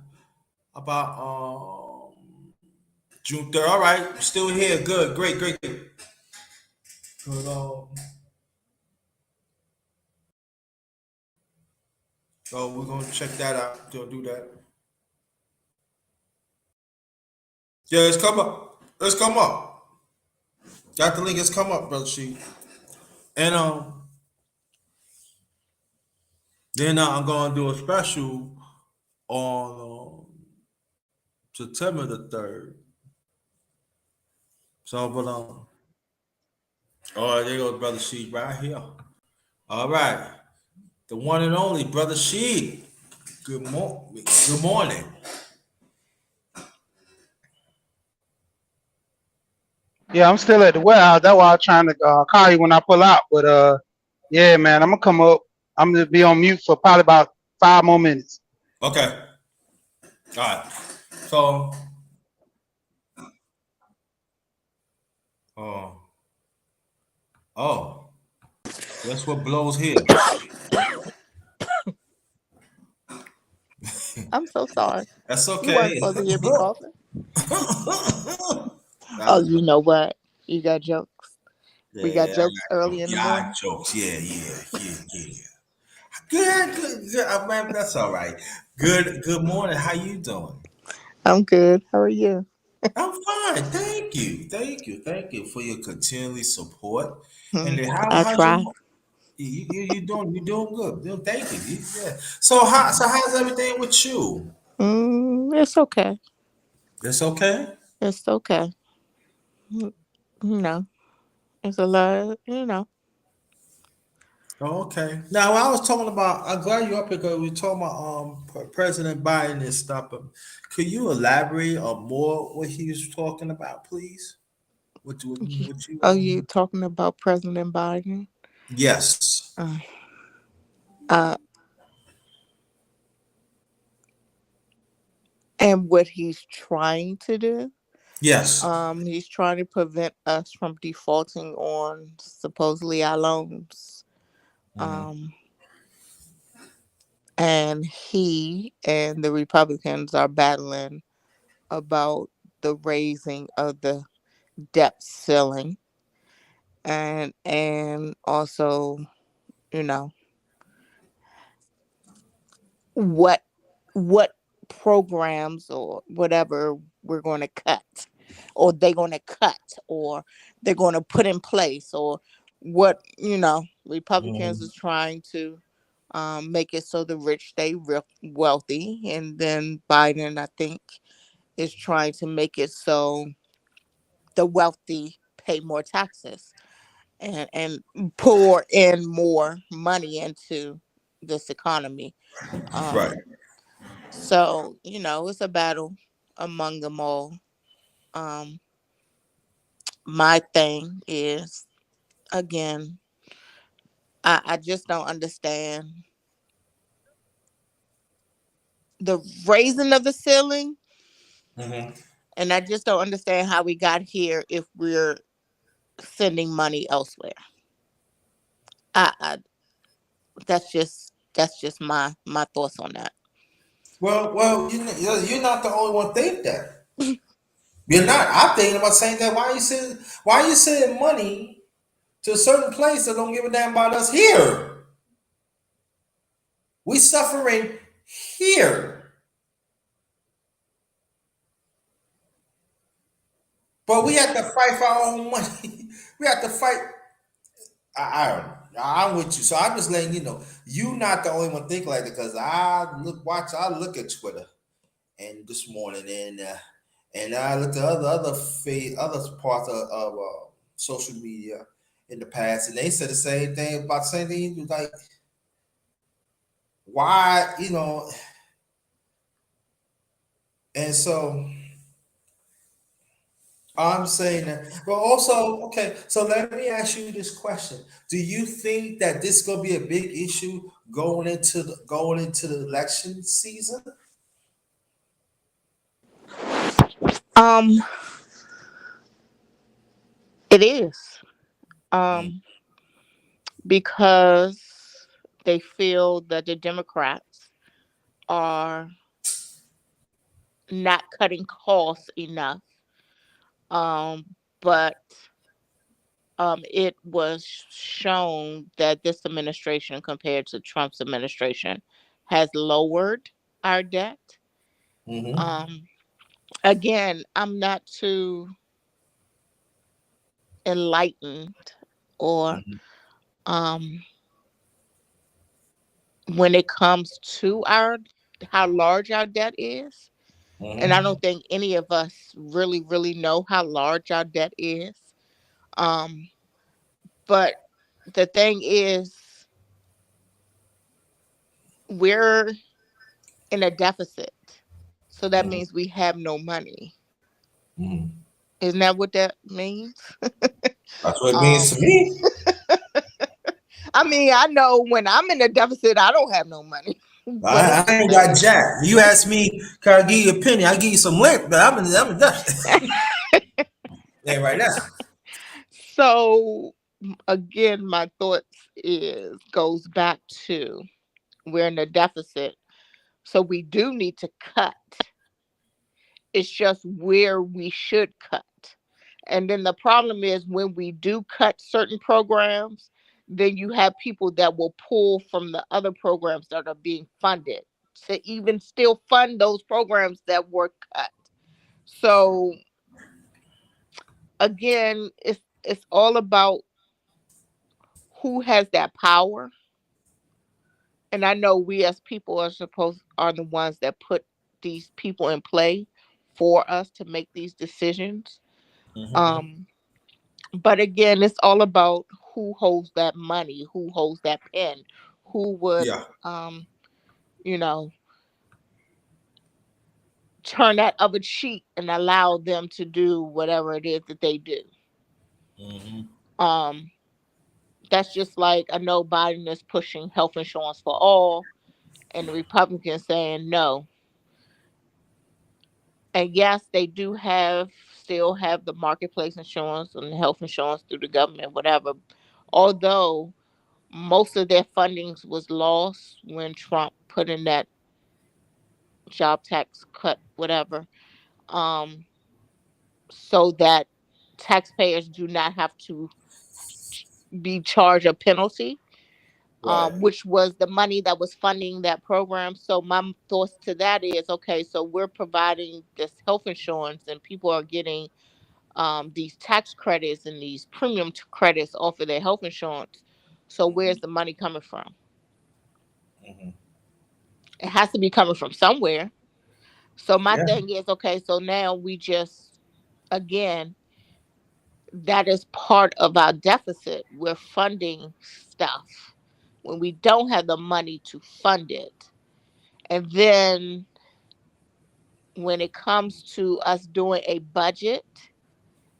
about June 3rd. All right, still here. Good, great, great, great. Good. So we're gonna check that out. Do that. Yeah, let's come up. Let's come up. Got the link. Let's come up, brother. She and then I'm gonna do a special on September the 3rd. So, but oh, there goes brother Sheed right here. All right, the one and only brother Sheed. Good morning. Good morning. Yeah, I'm still at the warehouse. That's why I'm trying to call you when I pull out. But yeah, man, I'm gonna come up. I'm gonna be on mute for probably about 5 more minutes. Okay. All right. So, uh, oh, that's what blows here. I'm so sorry. That's You weren't okay. supposed to hear me coughing. Oh, That's, you know what? You got jokes. We got yeah, jokes early in the yeah, I morning. jokes. Yeah, yeah, yeah, yeah. Good, good, good. Man, that's all right. Good morning. How you doing? I'm good. How are you? I'm fine. Thank you, thank you, thank you for your continually support. And Hmm, then I how's your try. you doing good. Thank you. Yeah. So how's everything with you? It's okay. It's okay. It's okay. Mm, it's a lot. Okay. Now, I was talking about, I'm glad you're up here because we were talking about President Biden and stuff. Could you elaborate on more what he was talking about, please? What you Are you talking about President Biden? Yes. Uh, uh, and what he's trying to do? Yes. He's trying to prevent us from defaulting on supposedly our loans. Mhm. Um, and he and the Republicans are battling about the raising of the debt ceiling, and also, you know, what what programs or whatever we're going to cut, or they're going to cut, or they're going to put in place, or what, Republicans Mhm. is trying to make it so the rich stay wealthy, and then Biden, I think, is trying to make it so the wealthy pay more taxes and pour in more money into this economy. Right. Um, so it's a battle among them all. Um, my thing is, again, I just don't understand the raising of the ceiling, Hmm. and I just don't understand how we got here if we're sending money elsewhere. I that's just my thoughts on that. Well, you're not the only one think that. You're not. I'm thinking about saying that. Why are you saying money? to a certain place that don't give a damn about us here. We suffering here, but we have to fight for our own money. We have to fight. I'm with you. So I'm just letting you know, you not the only one think like that because I look at Twitter and this morning and I looked at other parts of social media in the past, and they said the same thing about the same thing. Like, why, and so I'm saying that, but also, okay. So let me ask you this question: do you think that this is gonna be a big issue going into the election season? Um, it is. Mm, Um, because they feel that the Democrats are not cutting costs enough. But it was shown that this administration, compared to Trump's administration, has lowered our debt. mm-hmm, Um, Again, I'm not too enlightened or mm-hmm, um, when it comes to our how large our debt is. And I mm-hmm, don't think any of us really know how large our debt is. Um, but the thing is, we're in a deficit. So that mm-hmm, means we have no money. mm-hmm. Isn't that what that means? That's what it Um, means to me. I mean, I know when I'm in a deficit, I don't have no money. But I ain't got jack. You ask me, can I give you a penny? I give you some lint, but I'm in deficit. Yeah, right now. so again, my thoughts is goes back to we're in a deficit. So we do need to cut. It's just where we should cut. And then the problem is when we do cut certain programs, then you have people that will pull from the other programs that are being funded to even still fund those programs that were cut. So again, it's all about who has that power. And I know we as people are the ones that put these people in play for us to make these decisions. Mm-hmm. Um, but again, it's all about who holds that money, who holds that pen, who would, Yeah. um, you know, turn that other cheek and allow them to do whatever it is that they do. Mm-hmm. Um, that's just like I know Biden is pushing health insurance for all, and the Republicans saying no. And yes, they do still have the marketplace insurance and health insurance through the government, whatever. Although most of their fundings was lost when Trump put in that job tax cut, whatever, um, so that taxpayers do not have to be charged a penalty, Right. which was the money that was funding that program. So my thoughts to that is, okay, so we're providing this health insurance and people are getting these tax credits and these premium credits off of their health insurance. So where's the money coming from? Mm-hmm. It has to be coming from somewhere. So my Yeah. thing is, okay, so now we just, again, that is part of our deficit. We're funding stuff when we don't have the money to fund it. And then when it comes to us doing a budget,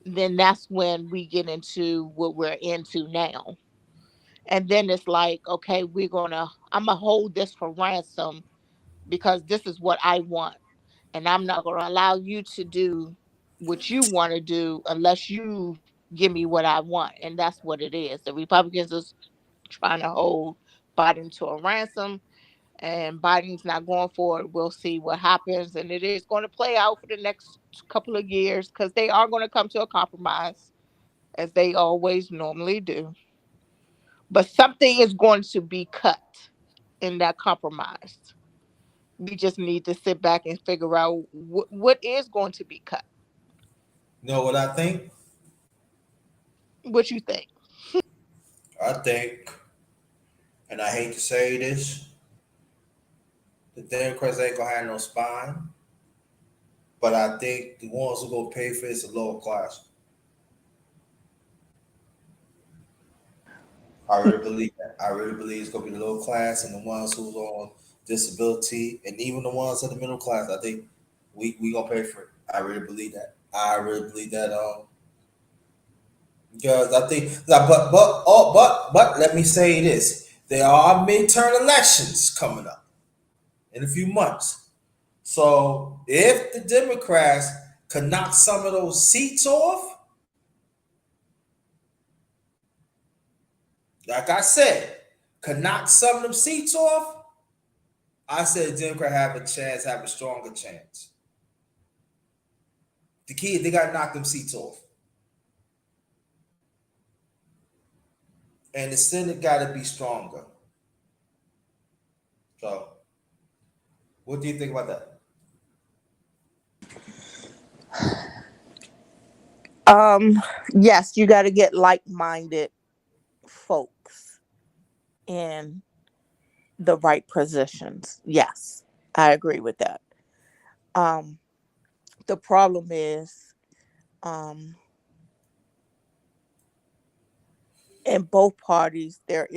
then that's when we get into what we're into now. And then it's like, okay, I'm gonna hold this for ransom because this is what I want. And I'm not gonna allow you to do what you want to do unless you give me what I want. And that's what it is. The Republicans is trying to hold Biden to a ransom, and Biden's not going for it. We'll see what happens. And it is going to play out for the next couple of years because they are going to come to a compromise. as they always normally do. But something is going to be cut in that compromise. We just need to sit back and figure out what is going to be cut. You know what I think? What you think? I think, and I hate to say this, the Democrats ain't gonna have no spine, but I think the ones who gonna pay for it is the lower class. I really believe that. I really believe it's gonna be the lower class and the ones who's on disability, and even the ones in the middle class. I think we gonna pay for it. I really believe that. I really believe that. Because I think, but let me say this: there are midterm elections coming up in a few months. So if the Democrats could knock some of those seats off, like I said, could knock some of them seats off, I said the Democrat have a chance, have a stronger chance. The key, they got to knock them seats off, and the Senate got to be stronger. So, what do you think about that? Yes, you got to get like-minded folks in the right positions. Yes, I agree with that. Um, the problem is, um, in both parties, there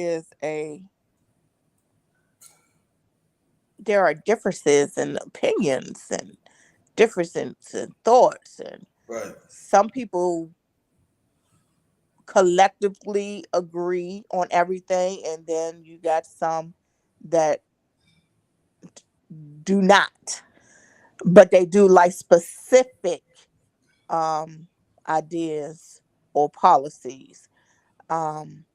are differences in opinions and differences in thoughts, and Right. some people collectively agree on everything, and then you got some that do not, but they do like specific um ideas or policies. um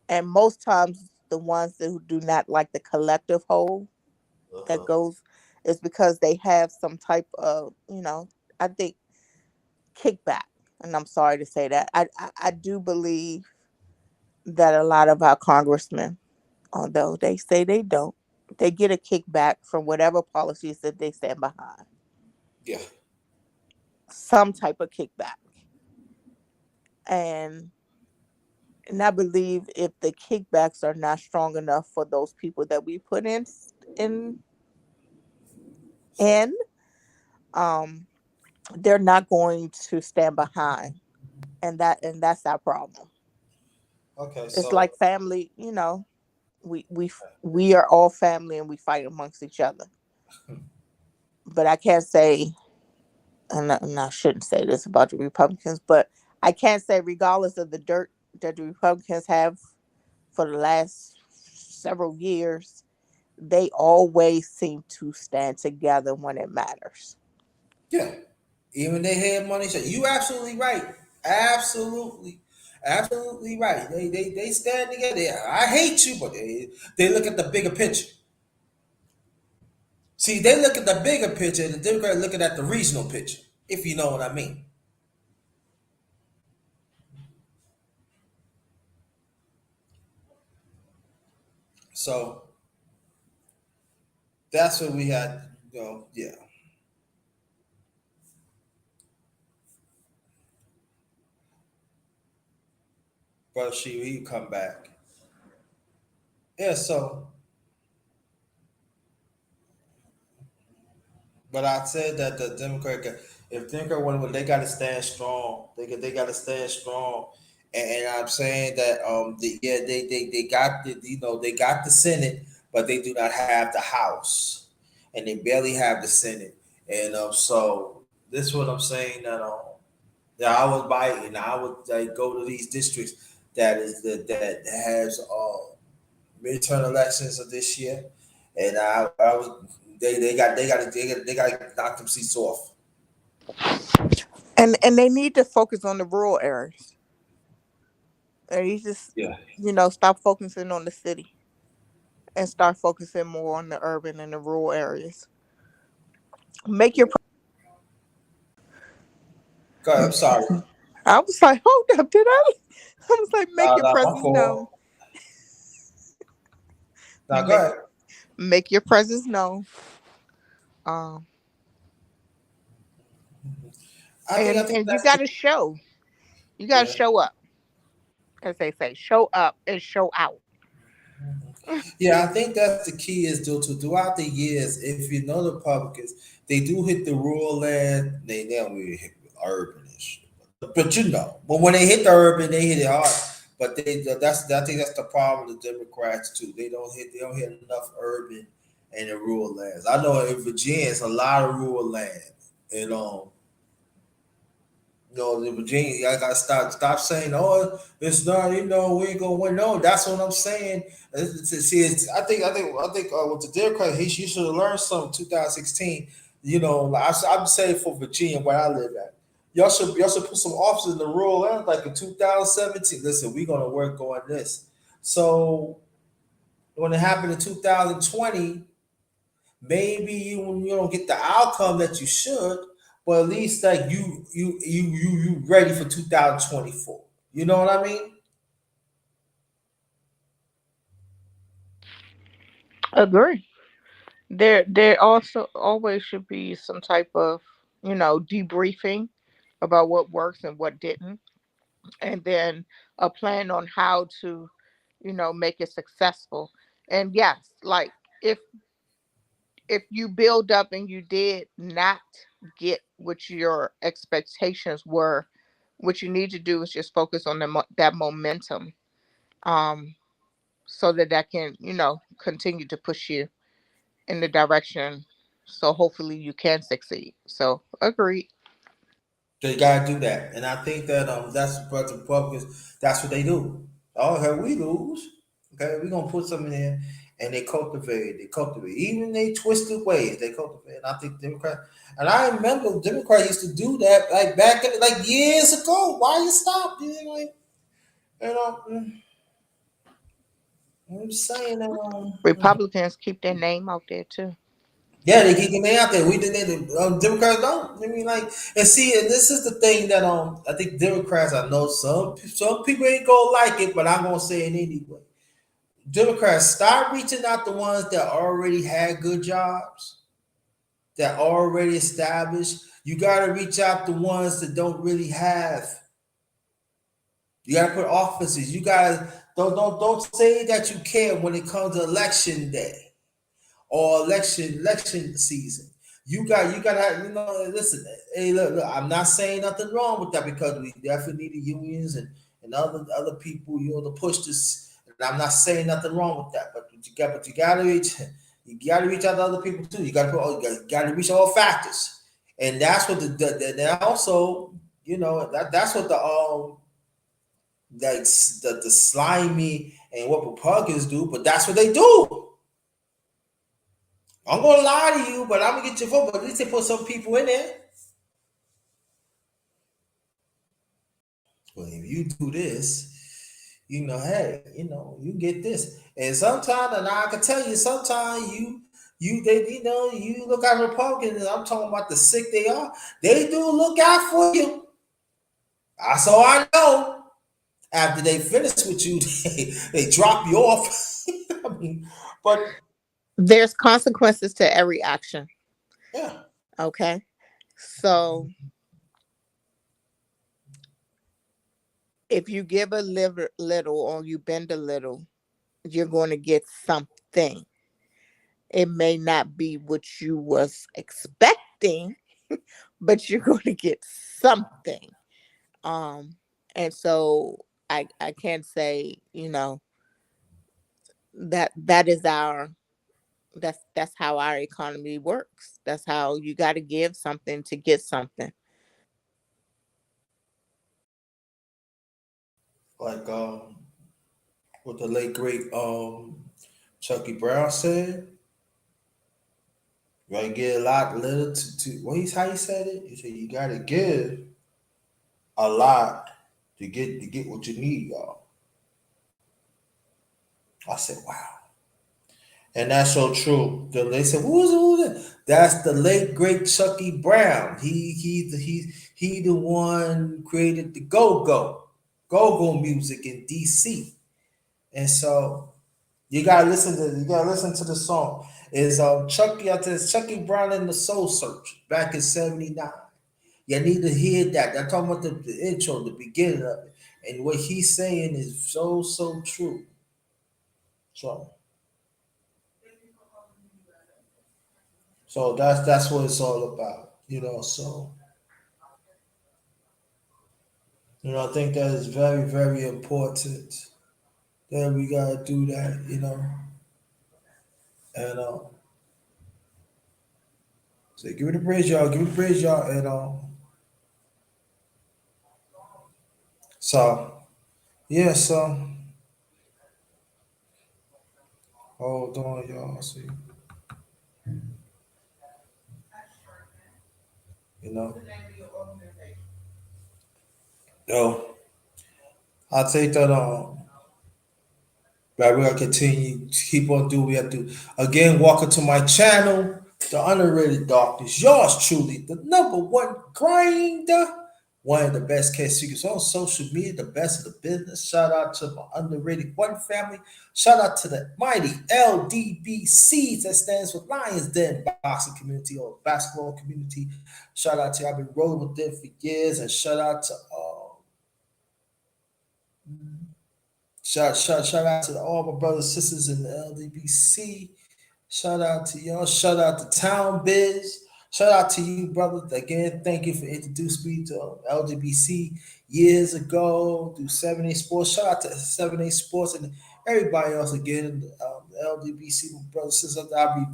and most times the ones that who do not like the collective whole that Uh-huh. goes is because they have some type of, I think, kickback. And I'm sorry to say that, I do believe that a lot of our congressmen, although they say they don't, they get a kickback from whatever policies that they stand behind. Yeah. Some type of kickback. And I believe if the kickbacks are not strong enough for those people that we put in So, in, um, they're not going to stand behind. And that's our problem. okay, It's so like family, we are all family and we fight amongst each other. But I can't say, and I shouldn't say this about the Republicans, but I can't say, regardless of the dirt that the Republicans have for the last several years, they always seem to stand together when it matters. yeah, even they had money. So you absolutely right. Absolutely, absolutely right. They stand together. I hate you, but they look at the bigger picture. See, they look at the bigger picture, and the Democrats looking at the regional picture. If you know what I mean. So that's what we had. Yeah. Brother She, he come back. Yeah. So, but I said that the Democrat, if Democrat want, they got to stand strong. They got to stand strong. And I'm saying that yeah, they got the, they got the Senate, but they do not have the House, and they barely have the Senate. And so this is what I'm saying, that I would buy, and I would like go to these districts that has midterm elections of this year, and I was they got to knock them seats off. And they need to focus on the rural areas. And you just, Yeah. stop focusing on the city and start focusing more on the urban and the rural areas. Make your Go ahead, I'm sorry. I was like, hold up, did I? I was like, make your My presence known. fault. Now go Make ahead. make your presence known. Um, I think and you that's got the to show. You got to yeah. show up, as they say. Show up and show out. Yeah, I think that's the key is to throughout the years, if you know the Republicans, they do hit the rural land, they don't really hit urban and shit. But you know, but when they hit the urban, they hit it hard. But I think that's the problem with the Democrats too. They don't hit enough urban and the rural lands. I know in Virginia it's a lot of rural land. And the Virginia, I gotta stop saying, "Oh, it's not." We ain't gonna win. No, that's what I'm saying. See, I think with the Democrats, he should have learned something. 2016, like I'm saying for Virginia, where I live at, y'all should put some officers in the rural area, like in 2017. Listen, we're gonna work on this. So when it happened in 2020, maybe you don't get the outcome that you should, but at least like you ready for 2024. You know what I mean? Agree. There also always should be some type of, debriefing about what works and what didn't, and then a plan on how to, make it successful. And yes, like if if you build up and you did not get what your expectations were, what you need to do is just focus on that momentum, um, so that can, continue to push you in the direction. So hopefully you can succeed. So agreed. So you gotta do that, and I think that that's what the Republicans. That's what they do. Oh, hell, we lose. Okay, we're gonna put something in, and they cultivate. They cultivate. Even they twisted ways. They cultivate. And I think Democrat. And I remember Democrats used to do that like back in like years ago. Why you stop? Like you know. I'm saying that. Republicans keep their name out there too. Yeah, they keep their out there. We did. Democrats don't. I mean, like, and see, and this is the thing that I think Democrats. I know some people ain't gonna like it, but I'm gonna say it anyway. Democrats, start reaching out the ones that already had good jobs, that already established. You gotta reach out the ones that don't really have. You gotta put offices. You gotta don't say that you care when it comes to election day or election season. You gotta listen. Hey, look, I'm not saying nothing wrong with that because we definitely need the unions and other people, to push this. And I'm not saying nothing wrong with that, but you gotta reach out to other people too. You gotta reach all factors, and that's what and also that's what the slimy and what Republicans do, but that's what they do. I'm gonna lie to you, but I'm gonna get your vote. But at least they put some people in there. Well, if you do this, hey, you get this. And sometimes, and I can tell you, sometimes you look at Republicans. And I'm talking about the sick they are. They do look out for you. That's all I know. After they finish with you, they drop you off. I mean, but There's consequences to every action. yeah, Okay. So if you give a little or you bend a little, you're going to get something. It may not be what you was expecting, but you're going to get something. Um, and so I can say, that is our that's how our economy works. That's how you got to give something to get something. like what the late great Chucky Brown said. You gotta get a lot little to well he's how he said it. He said you gotta give a lot to get what you need, y'all. I said, wow. And that's so true. They said, who's it? That's the late great Chucky Brown. He the one created the go-go music in DC. And so you gotta listen to the song. Is Chucky Brown and the Soul Search back in '79. You need to hear that. I'm talking about the intro, the beginning of it. And what he's saying is so true. So that's what it's all about, So I think that is very important that we gotta do that, and so give it a praise, y'all. Give it a praise, y'all, and so yeah, so hold on, y'all. See, you know, yo, I'll take that on. Right, we gotta continue to keep on doing what we have to do. Again, welcome to my channel, The Underrated Darkness. Yours truly, the number one grinder, one of the best case speakers on social media, the best of the business. Shout out to my underrated one family. Shout out to the mighty LDBCs, that stands for Lions Den Boxing Community or Basketball Community. Shout out to you. I've been rolling with them for years, and shout out to shout out to all my brothers and sisters in the LDBC. Shout out to y'all. Shout out to Town Biz. Shout out to you, brother. Again, thank you for introducing me to LDBC years ago through 7A Sports. Shout out to 7A Sports and everybody else again. LDBC, brothers and sisters.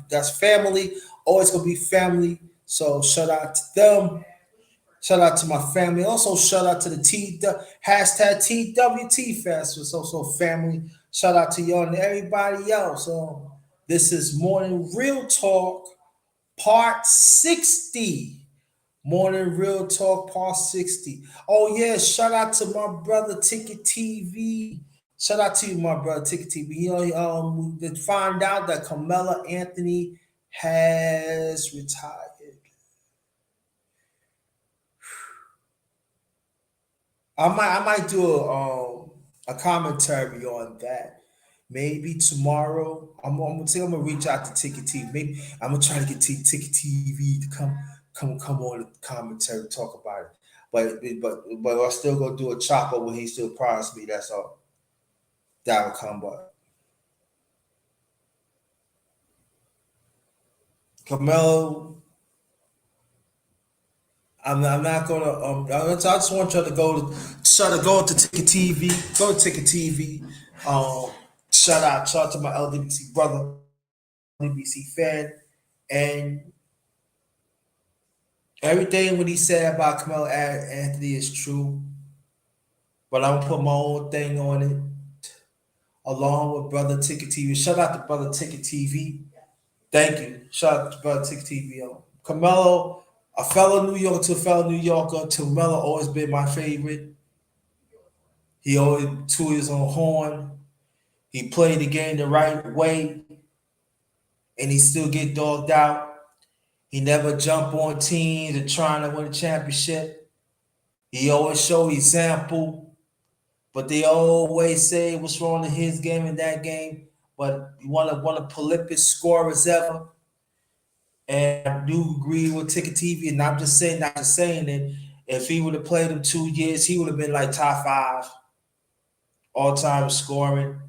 That's family. Always gonna be family. So shout out to them. Shout out to my family. Also, shout out to the hashtag TWT Fest, which is also family. Shout out to y'all and everybody else. This is Morning Real Talk, Part 60. Morning Real Talk, Part 60. Oh, yeah, shout out to my brother Ticket TV. Shout out to you, my brother Ticket TV. We find out that Carmelo Anthony has retired. I might do a commentary on that. Maybe tomorrow. I'm gonna reach out to Ticket TV. Maybe I'm gonna try to get Ticket TV to come on the commentary, talk about it. But I still gonna do a chop up when he still promised me. That's all. That'll come, but Carmelo. I'm not gonna. I just want you to go to Ticket TV. Go to Ticket TV. Shout out to my LDBC brother, LDBC fan, and everything what he said about Carmelo Anthony is true. But I'm gonna put my own thing on it, along with brother Ticket TV. Shout out to brother Ticket TV. Thank you. Shout out to brother Ticket TV. Carmelo. A fellow New Yorker to a fellow New Yorker, Carmelo always been my favorite. He always to his own horn. He played the game the right way, and he still get dogged out. He never jump on teams and trying to win a championship. He always show example, but they always say what's wrong in his game and that game. But you want to prolific scorers ever. And I do agree with Ticket TV, and not just saying it. If he would have played him 2 years, he would have been like top 5 all time scoring.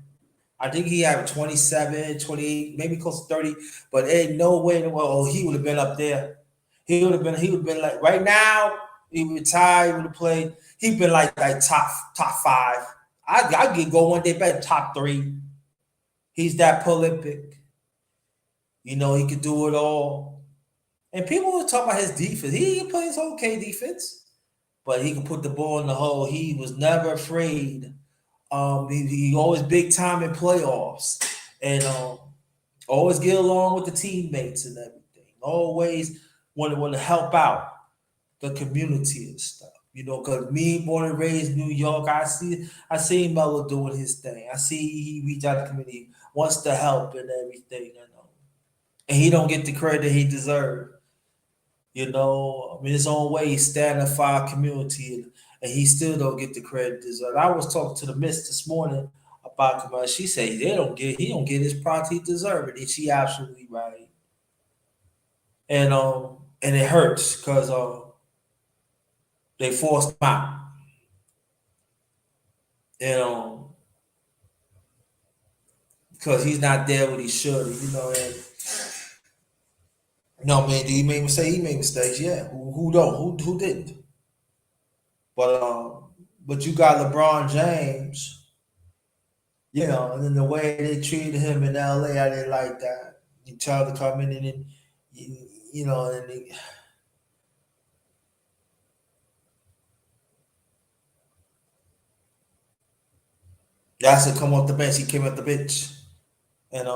I think he had 27, 28, maybe close to 30, but ain't no way in the world he would have been up there. He would have been like right now. He retired, he would have played. He'd been like top 5. I could go one day back top 3. He's that prolific. He could do it all. And people will talk about his defense. He plays okay defense, but he can put the ball in the hole. He was never afraid. He always big time in playoffs, and always get along with the teammates and everything. Always want to help out the community and stuff. Because me, born and raised in New York, I see Melo doing his thing. I see he reach out to the community, wants to help and everything. And he don't get the credit he deserves. his own way, he's standing up for our community, and he still don't get the credit deserved. I was talking to the Miss this morning about commercial. She said he don't get his product he deserved, and she absolutely right. And it hurts because they forced him out, and because he's not there when he should, and no man, did he make mistakes? He made mistakes, yeah. Who don't? Who didn't? But you got LeBron James, and then the way they treated him in LA, I didn't like that. You tell him to come in and then, and that's to come off the bench. He came off the bench, and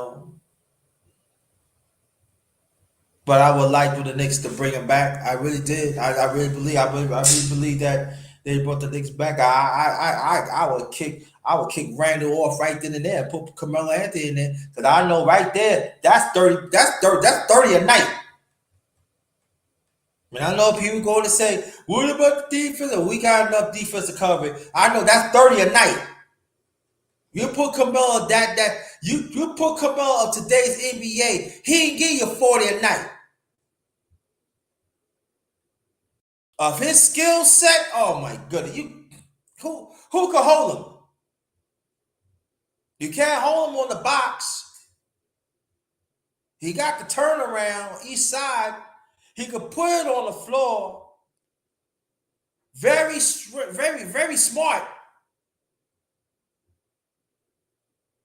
but I would like for the Knicks to bring him back. I really did. I really believe. I really believe that they brought the Knicks back. I would kick. I would kick Randall off right then and there and put Carmelo Anthony in there because I know right there that's 30. That's 30. That's 30 a night. I mean, I know people going to say, "What about the defense?" We got enough defense to cover it. I know that's 30 a night. You put Carmelo you put Carmelo of today's NBA. He ain't give you 40 a night. Of his skill set, oh my goodness, who could hold him? You can't hold him on the box. He got the turnaround each side. He could put it on the floor. Very, very, very smart.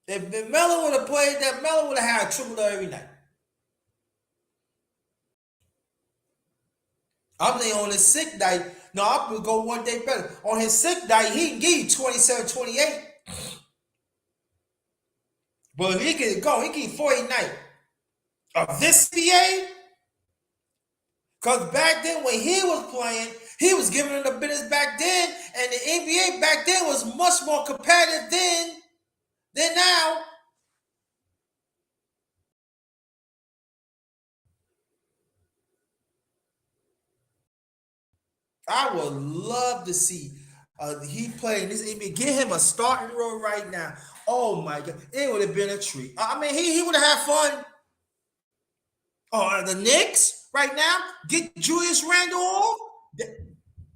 If Melo would have played that, Melo would have had a triple double every night. I'm saying on his sick night, no, I'm going to go one day better. On his sick night, he can give you 27, 28. But if he can go, he can give you 40 night. Of this NBA, because back then when he was playing, he was giving them the business back then, and the NBA back then was much more competitive than now. I would love to see he playing this NBA. Get him a starting role right now. Oh my God, it would have been a treat. I mean, he would have had fun. The Knicks right now get Julius Randle off.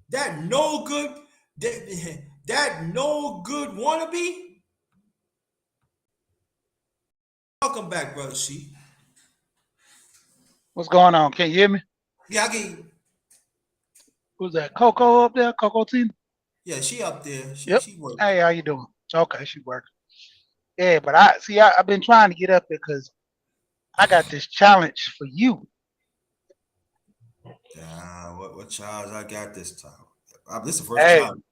That no good. That no good wannabe. Welcome back, brother She. What's going on? Can you hear me? Yeah, I get you. Who's that? Coco up there? Coco Tina? Yeah, she up there. Yep. She working. Hey, how you doing? Okay, she working. Yeah, but I've been trying to get up there because I got this challenge for you. Yeah, what challenge I got this time? This is the first challenge.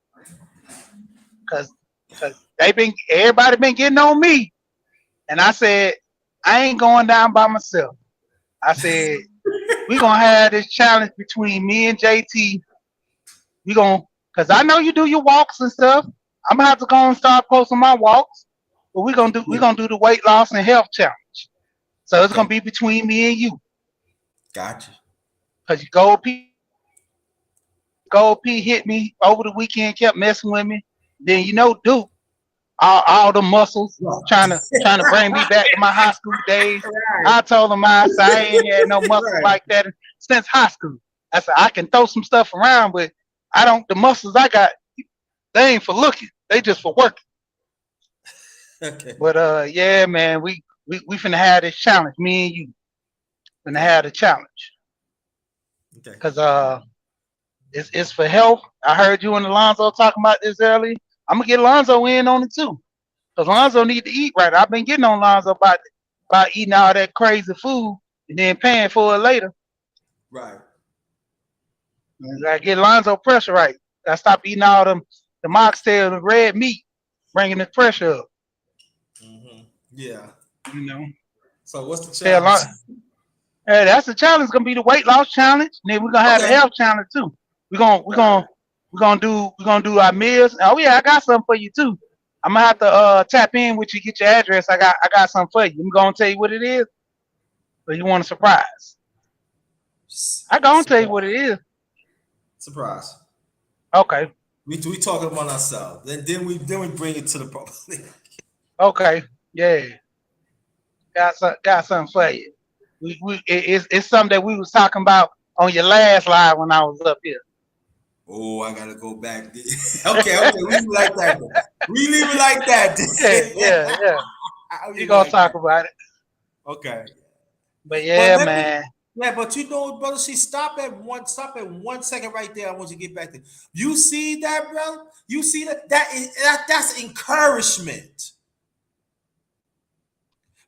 Cause everybody been getting on me, and I said I ain't going down by myself. I said we gonna have this challenge between me and JT. Cause I know you do your walks and stuff. I'm gonna have to go and start posting my walks, but we're gonna do the weight loss and health challenge. So it's gonna be between me and you. Gotcha. Cause Gold P hit me over the weekend, kept messing with me. Then Duke, all the muscles trying to bring me back to my high school days. Right. I told him I ain't had no muscles like that since high school. I said I can throw some stuff around, but the muscles I got, they ain't for looking. They just for working. Okay. But yeah, man, we finna have this challenge. Me and you finna have the challenge. Okay. Cause it's for health. I heard you and Alonzo talking about this earlier. I'm gonna get Alonzo in on it too. Cause Alonzo need to eat right. I've been getting on Alonzo about eating all that crazy food and then paying for it later. Right. I get Alonzo pressure right. I stop eating all the moxtail, the red meat, bringing the pressure up. Mm-hmm. Yeah. So what's the challenge? Hey, that's the challenge. It's gonna be the weight loss challenge. And then we're gonna have the health challenge too. We're gonna do our meals. Oh yeah, I got something for you too. I'm gonna have to tap in with you, get your address. I got something for you. I'm gonna tell you what it is, but you want a surprise. I gonna tell you what it is. Surprise. Okay. We talking about ourselves. Then we bring it to the public. Okay. Yeah. Got something for you. It's something that we was talking about on your last live when I was up here. Oh, I gotta go back. Okay, we leave it like that. Then. We leave it like that. Yeah. I We leave it gonna like talk that. about it. Okay. But But yeah, let me man. yeah, but you know, brother, see, stop at 1 second right there. I want you to get back to you see that, brother? You see that's encouragement.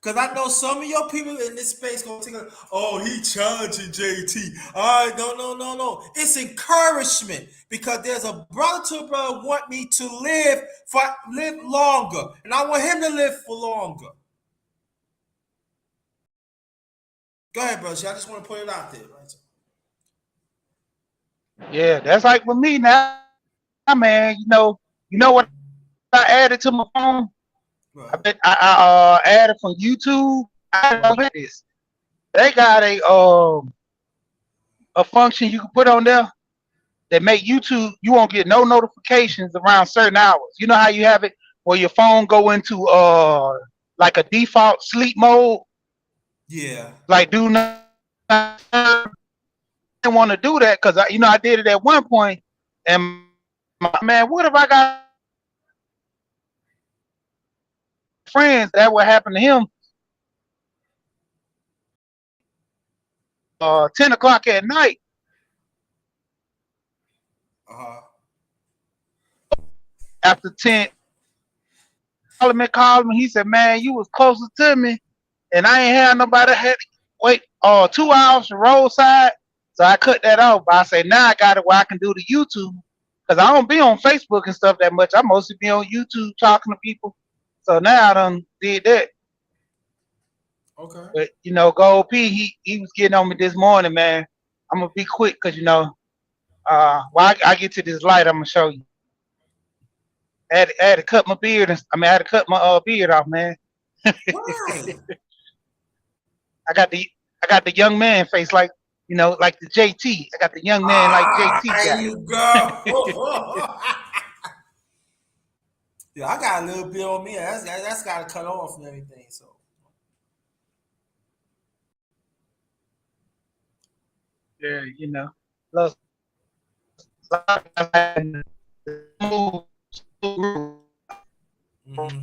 Cause I know some of your people in this space gonna think, oh, he charging JT. All right, no. It's encouragement because there's a brother to a brother want me to live longer, and I want him to live for longer. Go ahead, brother. I just want to put it out there. Right? Yeah, that's like with me now, man. You know what I added to my phone? Right. I added from YouTube. I don't Right. know this. They got a function you can put on there that make YouTube you won't get no notifications around certain hours. You know how you have it where your phone go into like a default sleep mode, Yeah. like do not. I didn't want to do that because I did it at one point, and man, what if I got friends that would happen to him 10 o'clock at night Uh-huh. after 10. Called me. He said, "Man, you was closest to me, and I ain't had nobody had to wait 2 hours to roadside." So I cut that off. But I say now I got it where I can do the YouTube because I don't be on Facebook and stuff that much. I mostly be on YouTube talking to people. So now I done did that. Okay. But Gold P, he was getting on me this morning, man. I'm gonna be quick because while I get to this light, I'm gonna show you. I had to cut my beard. I had to cut my beard off, man. Why? I got the young man face like like the JT. I got the young man like JT There got. you go. Yeah, I got a little bit on me. That's got to cut off and everything. So Yeah, Plus, hmm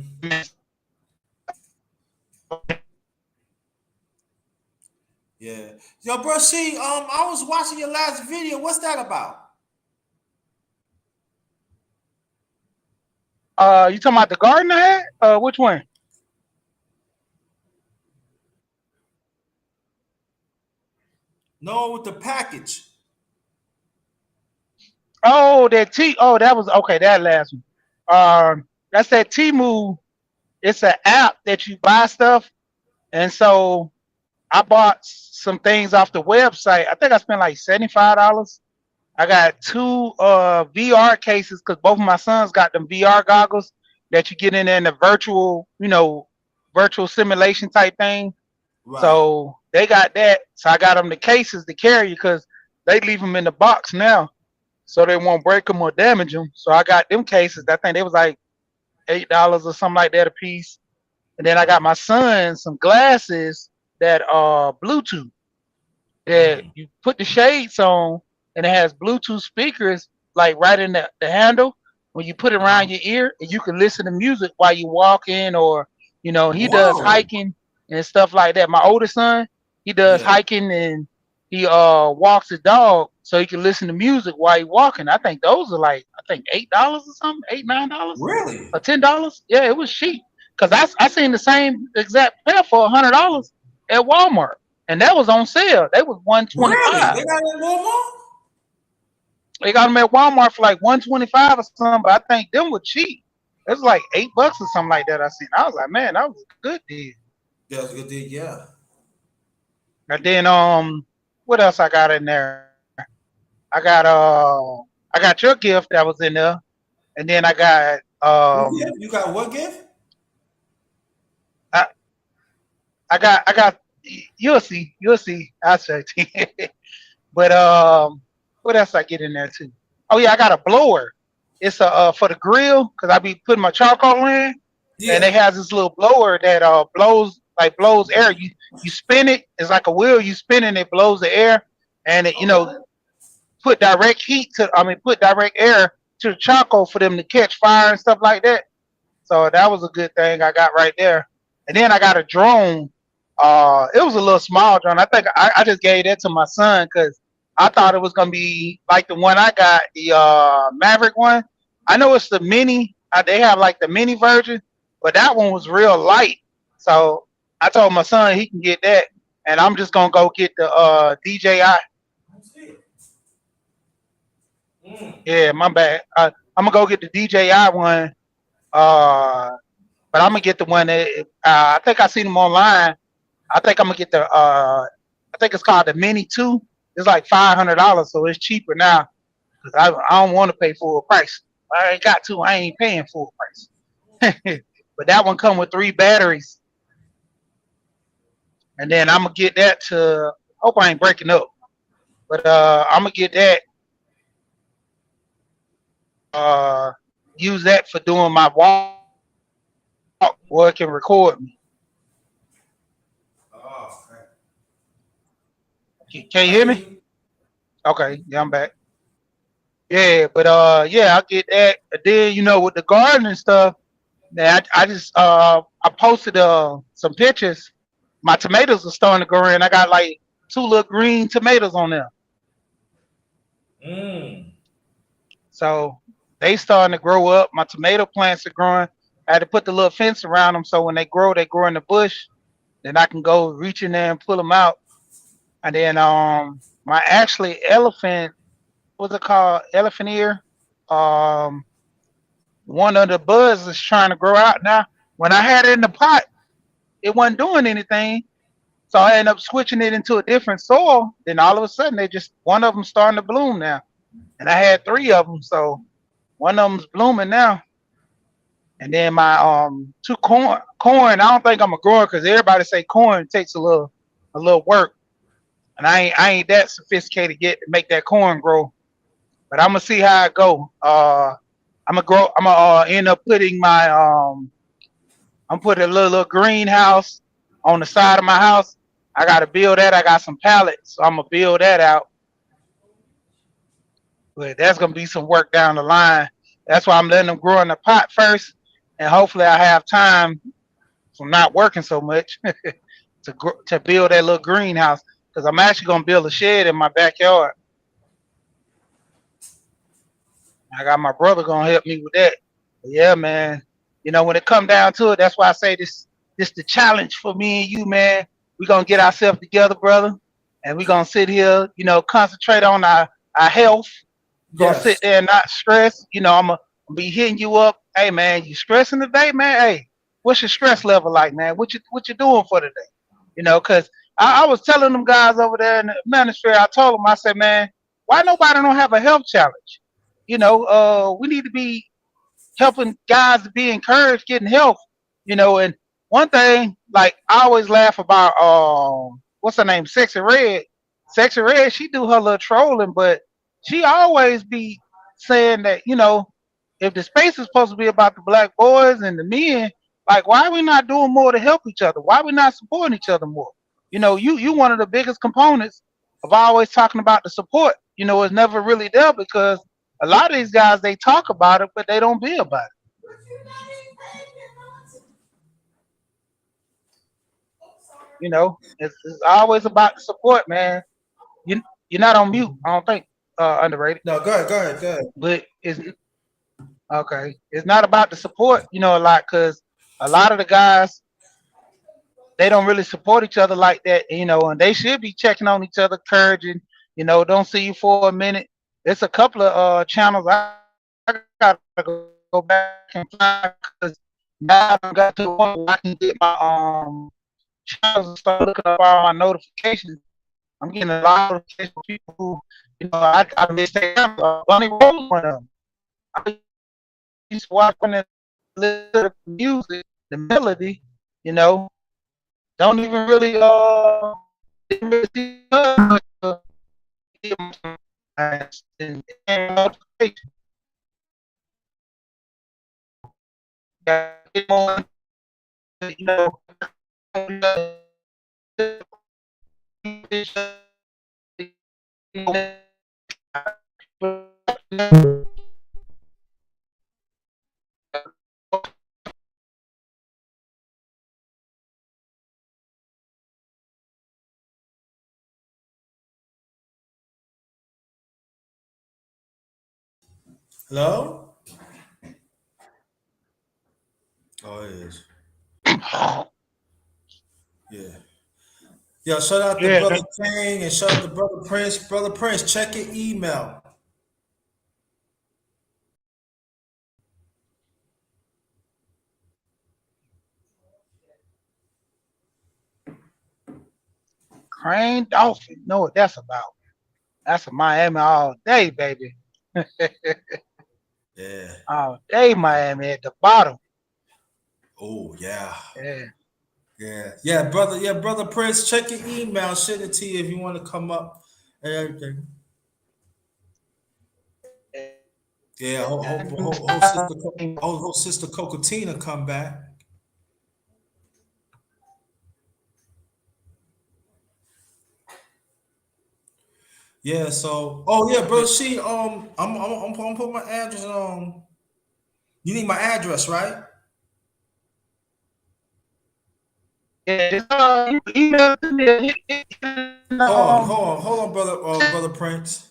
yeah, yo, bro. See, I was watching your last video. What's that about? you talking about the garden I had? Which one? No, with the package. Oh, that T. Oh, that was okay. That last one. That's that Temu. It's an app that you buy stuff, and so I bought some things off the website. I think I spent like $75. I got two VR cases because both of my sons got them VR goggles that you get in there in the virtual simulation type thing. Right. So they got that. So I got them the cases to carry because they leave them in the box now, so they won't break them or damage them. So I got them cases. I think they was like $8 or something like that a piece. And then I got my son some glasses that are Bluetooth that Mm-hmm. you put the shades on and it has Bluetooth speakers like right in the handle. When you put it around your ear, and you can listen to music while you walking or he does Whoa. hiking and stuff like that. My oldest son, he does Yeah. hiking and he walks his dog so he can listen to music while he walking. I think those are like $8 or something, $8, $9 Really? or $10. Yeah, it was cheap. Cause I seen the same exact pair for $100 at Walmart and that was on sale. They was Really? 125. They got it in Walmart? They got them at Walmart for like 125 or something, but I think them were cheap. It was like $8 or something like that. I seen. I was like, man, that was a good deal. Yeah, it's a good deal. Yeah. And then what else I got in there? I got your gift that was in there, and then I got What gift? You got what gift? I got you'll see I'll show you. But what else I get in there too? Oh yeah, I got a blower. It's a for the grill because I be putting my charcoal in, and Yeah. it has this little blower that blows air. You spin it. It's like a wheel. You spin it, it blows the air, and it Okay. put direct heat to. I mean, put direct air to the charcoal for them to catch fire and stuff like that. So that was a good thing I got right there. And then I got a drone. It was a little small drone. I think I just gave that to my son because I thought it was gonna be like the one I got, the Maverick one. I know it's the mini. They have like the mini version, but that one was real light. So I told my son he can get that, and I'm just gonna go get the DJI. That's it. Mm. Yeah, my bad. I'm gonna go get the DJI one. Uh, but I'm gonna get the one that I think I seen them online. I think I'm gonna get the I think it's called the Mini Two. It's like $500, so it's cheaper now. Cause I don't want to pay full price. I ain't got to. I ain't paying full price. But that one come with 3 batteries, and then I'm gonna get that to. Hope I ain't breaking up, but I'm gonna get that. Uh, use that for doing my walk where it can record me. Oh, okay. Can you I hear hear me? you. Okay, yeah, I'm back. Yeah, but yeah, I get that. And then with the garden and stuff, man, I just I posted some pictures. My tomatoes are starting to grow in. I got like 2 little green tomatoes on there, Mm. so they starting to grow up. My tomato plants are growing. I had to put the little fence around them so when they grow in the bush. Then I can go reach in there and pull them out. And then my actually elephant, what's it called? Elephant ear. Um, One of the buds is trying to grow out now. When I had it in the pot, it wasn't doing anything. So I ended up switching it into a different soil. Then all of a sudden, they just one of them starting to bloom now. And I had 3 of them, so one of them's blooming now. And then my two corn. I don't think I'm a grower because everybody say corn takes a little work, and I ain't that sophisticated yet to make that corn grow. But I'm gonna see how it go. I'm gonna end up putting my I'm putting a little greenhouse on the side of my house. I got to build that. I got some pallets, so I'm gonna build that out. But that's gonna be some work down the line. That's why I'm letting them grow in the pot first, and hopefully I have time from not working so much to build that little greenhouse. Because I'm actually gonna build a shed in my backyard. I got my brother gonna help me with that. But yeah, man. When it come down to it, that's why I say this the challenge for me and you, man. We gonna get ourselves together, brother, and we gonna sit here, concentrate on our health. We're gonna sit Yes. there and not stress. I'm gonna be hitting you up. Hey man, you stressing today, man? Hey, what's your stress level like, man? What you doing for today? Cause I was telling them guys over there in the ministry, I told them, I said, man, why nobody don't have a health challenge? We need to be helping guys to be encouraged, getting help. And one thing, like I always laugh about what's her name? Sexy Red. Sexy Red, she do her little trolling, but she always be saying that, if the space is supposed to be about the black boys and the men, like why are we not doing more to help each other? Why are we not supporting each other more? You one of the biggest components of always talking about the support, is never really there because a lot of these guys they talk about it, but they don't be about it. It's always about the support, man. You're not on mute, I don't think. Underrated, No, go ahead, go ahead, go ahead. but it's okay. It's not about the support, a lot because a lot of the guys they don't really support each other like that, and they should be checking on each other, encouraging. Don't see you for a minute. There's a couple of channels I gotta go back and find because now I got to the point where I can get my channels and start looking up all my notifications. I'm getting a lot of notifications from people who, I missed that. Bunny Rose one of them. I used to watch when they listen to the music, the melody, you know, don't even really didn't really see much, You know, Hello? Oh, it is. Yeah. Yeah, shout out to yeah, Brother King and shout out to Brother Prince. Brother Prince, check your email. Crane Dolphin. Know what that's about? That's a Miami all day, baby. Yeah. All day, Miami at the bottom. Oh, yeah. Yeah. Yeah. Yeah, brother. Yeah, Brother Prince, check your email. Send it to you if you want to come up and everything. Yeah, hope Sister Cocatina come back. Yeah, so yeah, brother. I'm put my address on. You need my address, right? Yeah, email to me. Hold on, brother Prince.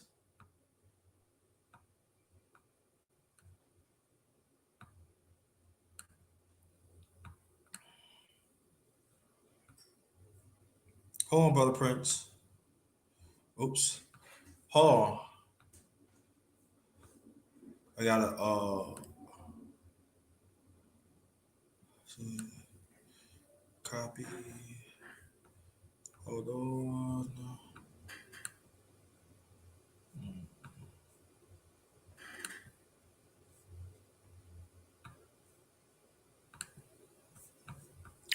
Hold on, brother Prince. Oops. Hold on. I gotta copy. Hold on.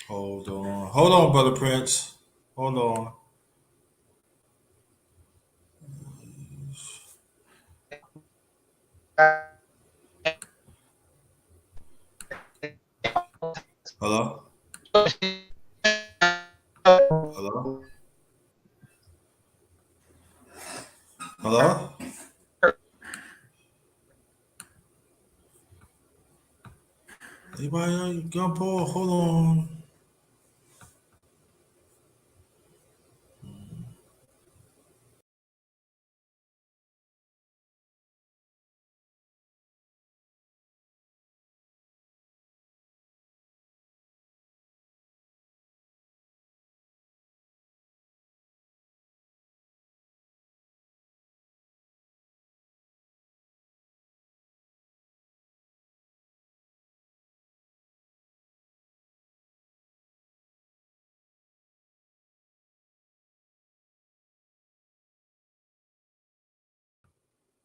Hold on. Hold on, brother Prince. Hold on. Hello? Hello? Hello? Anybody on gun ball? Hold on.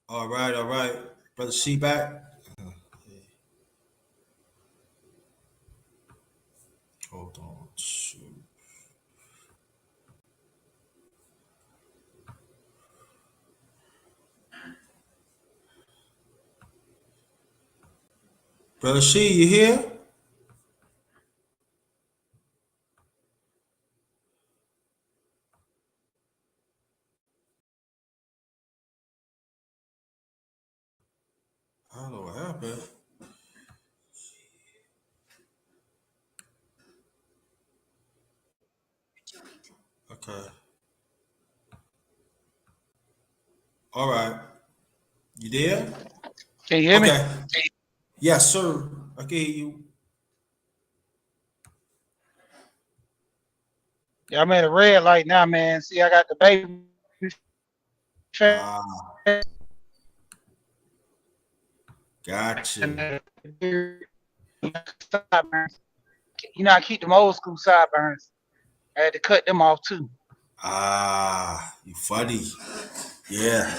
All right, all right. Brother C back. Hold on. Shoot. Brother C, you here? I don't know what happened. Okay. All right. You there? Can you hear me? Okay. Yes, sir. I can hear you. Yeah, I'm at a red light now, man. See, I got the baby. Ah, gotcha. You know, I keep them old school sideburns. I had to cut them off too. Ah, you funny. Yeah.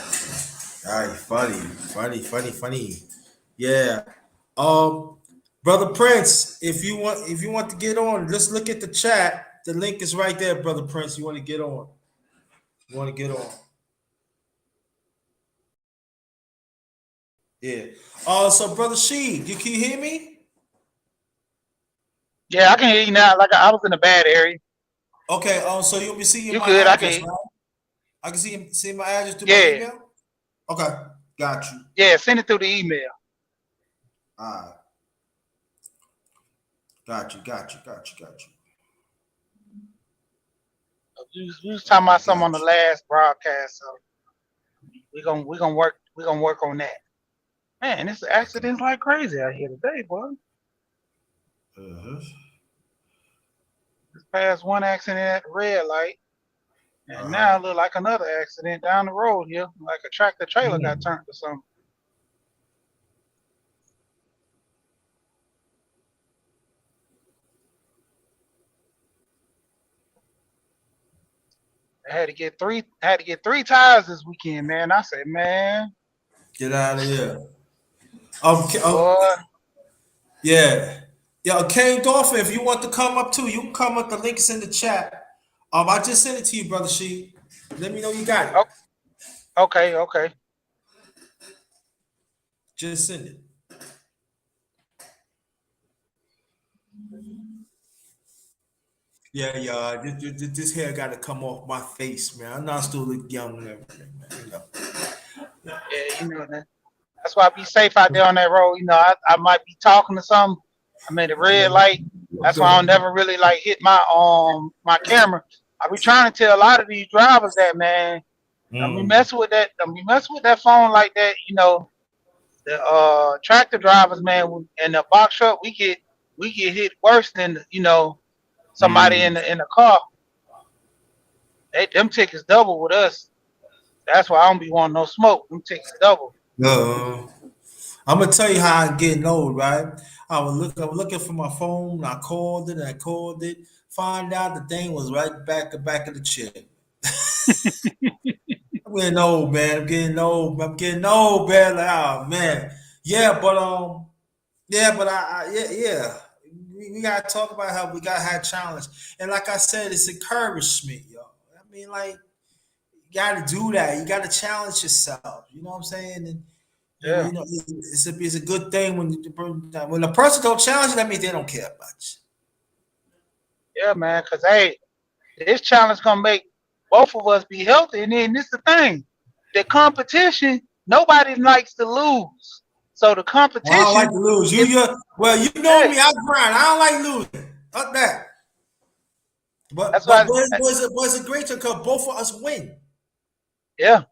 Ah, you funny. Yeah. Um, Brother Prince, if you want to get on, just look at the chat. The link is right there, Brother Prince. You want to get on. You want to get on. Yeah. So brother Sheed, can you hear me? Yeah, I can hear you now. Like I was in a bad area. Okay. So you'll be seeing You my good? I can address, hear you. right? I can see my address through my Yeah, email. Okay. Got you. yeah. Send it through the email. All right. Got you. Got you. Got you. Got you. We was talking about something on the Got last broadcast, so we gonna work on that. Man, this accident's like crazy out here today, boy. you. Uh-huh. Just passed one accident at the red light, and Uh-huh. now it look like another accident down the road here. Like a tractor trailer got Mm. turned or something. I had to get three tires this weekend, man. I said, man, Get out of here. boy, Yeah. Yeah, Kane Dolphin, if you want to come up too, you can come up. The link is in the chat. I just sent it to you, brother Sheed. Let me know you got it. oh, okay. Just send it. Yeah, yeah. This hair got to come off my face, man. I know I still look young and everything, man. You know. Yeah, that. That's why I be safe out there on that road. I might be talking to some. I'm at a red light. That's why I don't Okay. never really like hit my camera. I be trying to tell a lot of these drivers that, man, don't be Mm. messing with that. Don't be messing with that phone like that. The tractor drivers, man, and the box truck, we get hit worse than somebody Mm. in the car. Them tickets double with us. That's why I don't be wanting no smoke. Them tickets double. No. I'm gonna tell you how I'm getting old, right? I was looking for my phone, and I called it, and I called it. Find out the thing was right back of the chair. I'm getting old, man. I'm getting old. I'm getting old, man. Like, oh man. Yeah. We gotta talk about how we gotta have challenge. And like I said, it's encouragement, yo. I mean, like, you gotta do that. You gotta challenge yourself. You know what I'm saying? And Yeah, you know, it's a good thing when a person don't challenge you, that means they don't care much. yeah, man. Cause hey, this challenge gonna make both of us be healthy. And then this the thing, the competition, nobody likes to lose. So the I don't like competition, to lose. it, You know hey, me, I grind. I don't like losing. Fuck that. that's why, But it's a great because both of us win. yeah.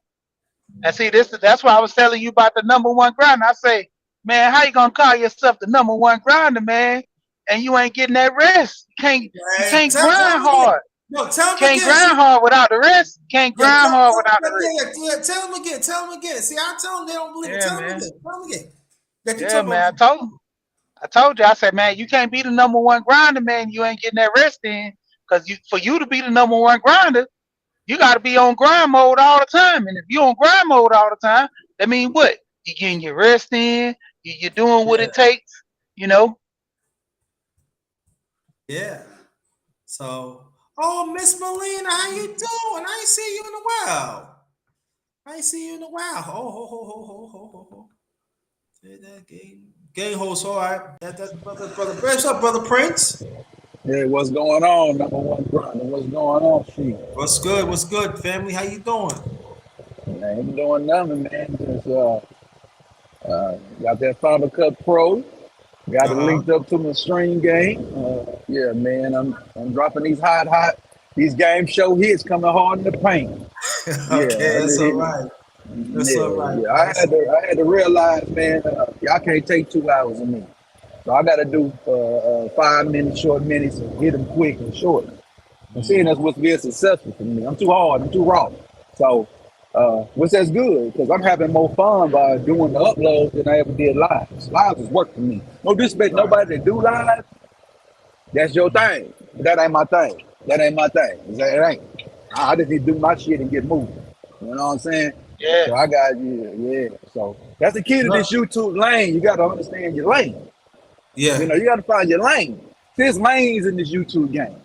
And see, that's why I was telling you about the number one grinder. I say, man, how you gonna call yourself the number one grinder, man? And you ain't getting that rest. You Hey, can't tell grind me again. hard. No, tell me Can't again. See, grind hard without the rest. Can't yeah, grind hard without the rest. tell them again. Tell them again. See, I tell them they don't believe it. Yeah, Tell them man. again. Tell them again. That you Yeah, talk man. about. I told you. I said, man, you can't be the number one grinder, man. You ain't getting that rest in, because for you to be the number one grinder, you got to be on grind mode all the time. And if you on grind mode all the time, that means what? You getting your rest in. You're doing what Yeah, it takes. You know. yeah. So, oh, Miss Melina, how you doing? I ain't see you in a while. I ain't see you in a while. Ho. Say that game host, all right. That's brother. What's up, brother Prince? Hey, what's going on? Number one grinder. What's going on, Sheik? What's good? What's good, family? How you doing? I ain't doing nothing, man. Just got that Final Cut Pro. Got it Uh linked up to my stream game. Yeah, man. I'm dropping these game show hits coming hard in the paint. huh. Yeah, Okay, I just that's all hit. right. That's all Yeah, right, yeah. man. I had to realize, man. Y'all can't take 2 hours of me. So I got to do 5 minutes, short minutes, and hit them quick and short. I'm seeing that's what's being successful for me. I'm too hard. I'm too raw. So, which that's good because I'm having more fun by doing the uploads than I ever did lives. Lives is work for me. No disrespect Right. nobody that do live. That's your thing. But that ain't my thing. That ain't my thing. It ain't. I just need to do my shit and get moving. You know what I'm saying? Yeah. So I got yeah. So that's the key to No, this YouTube lane. You got to understand your lane. yeah, You got to find your lane. There's lanes in this YouTube game.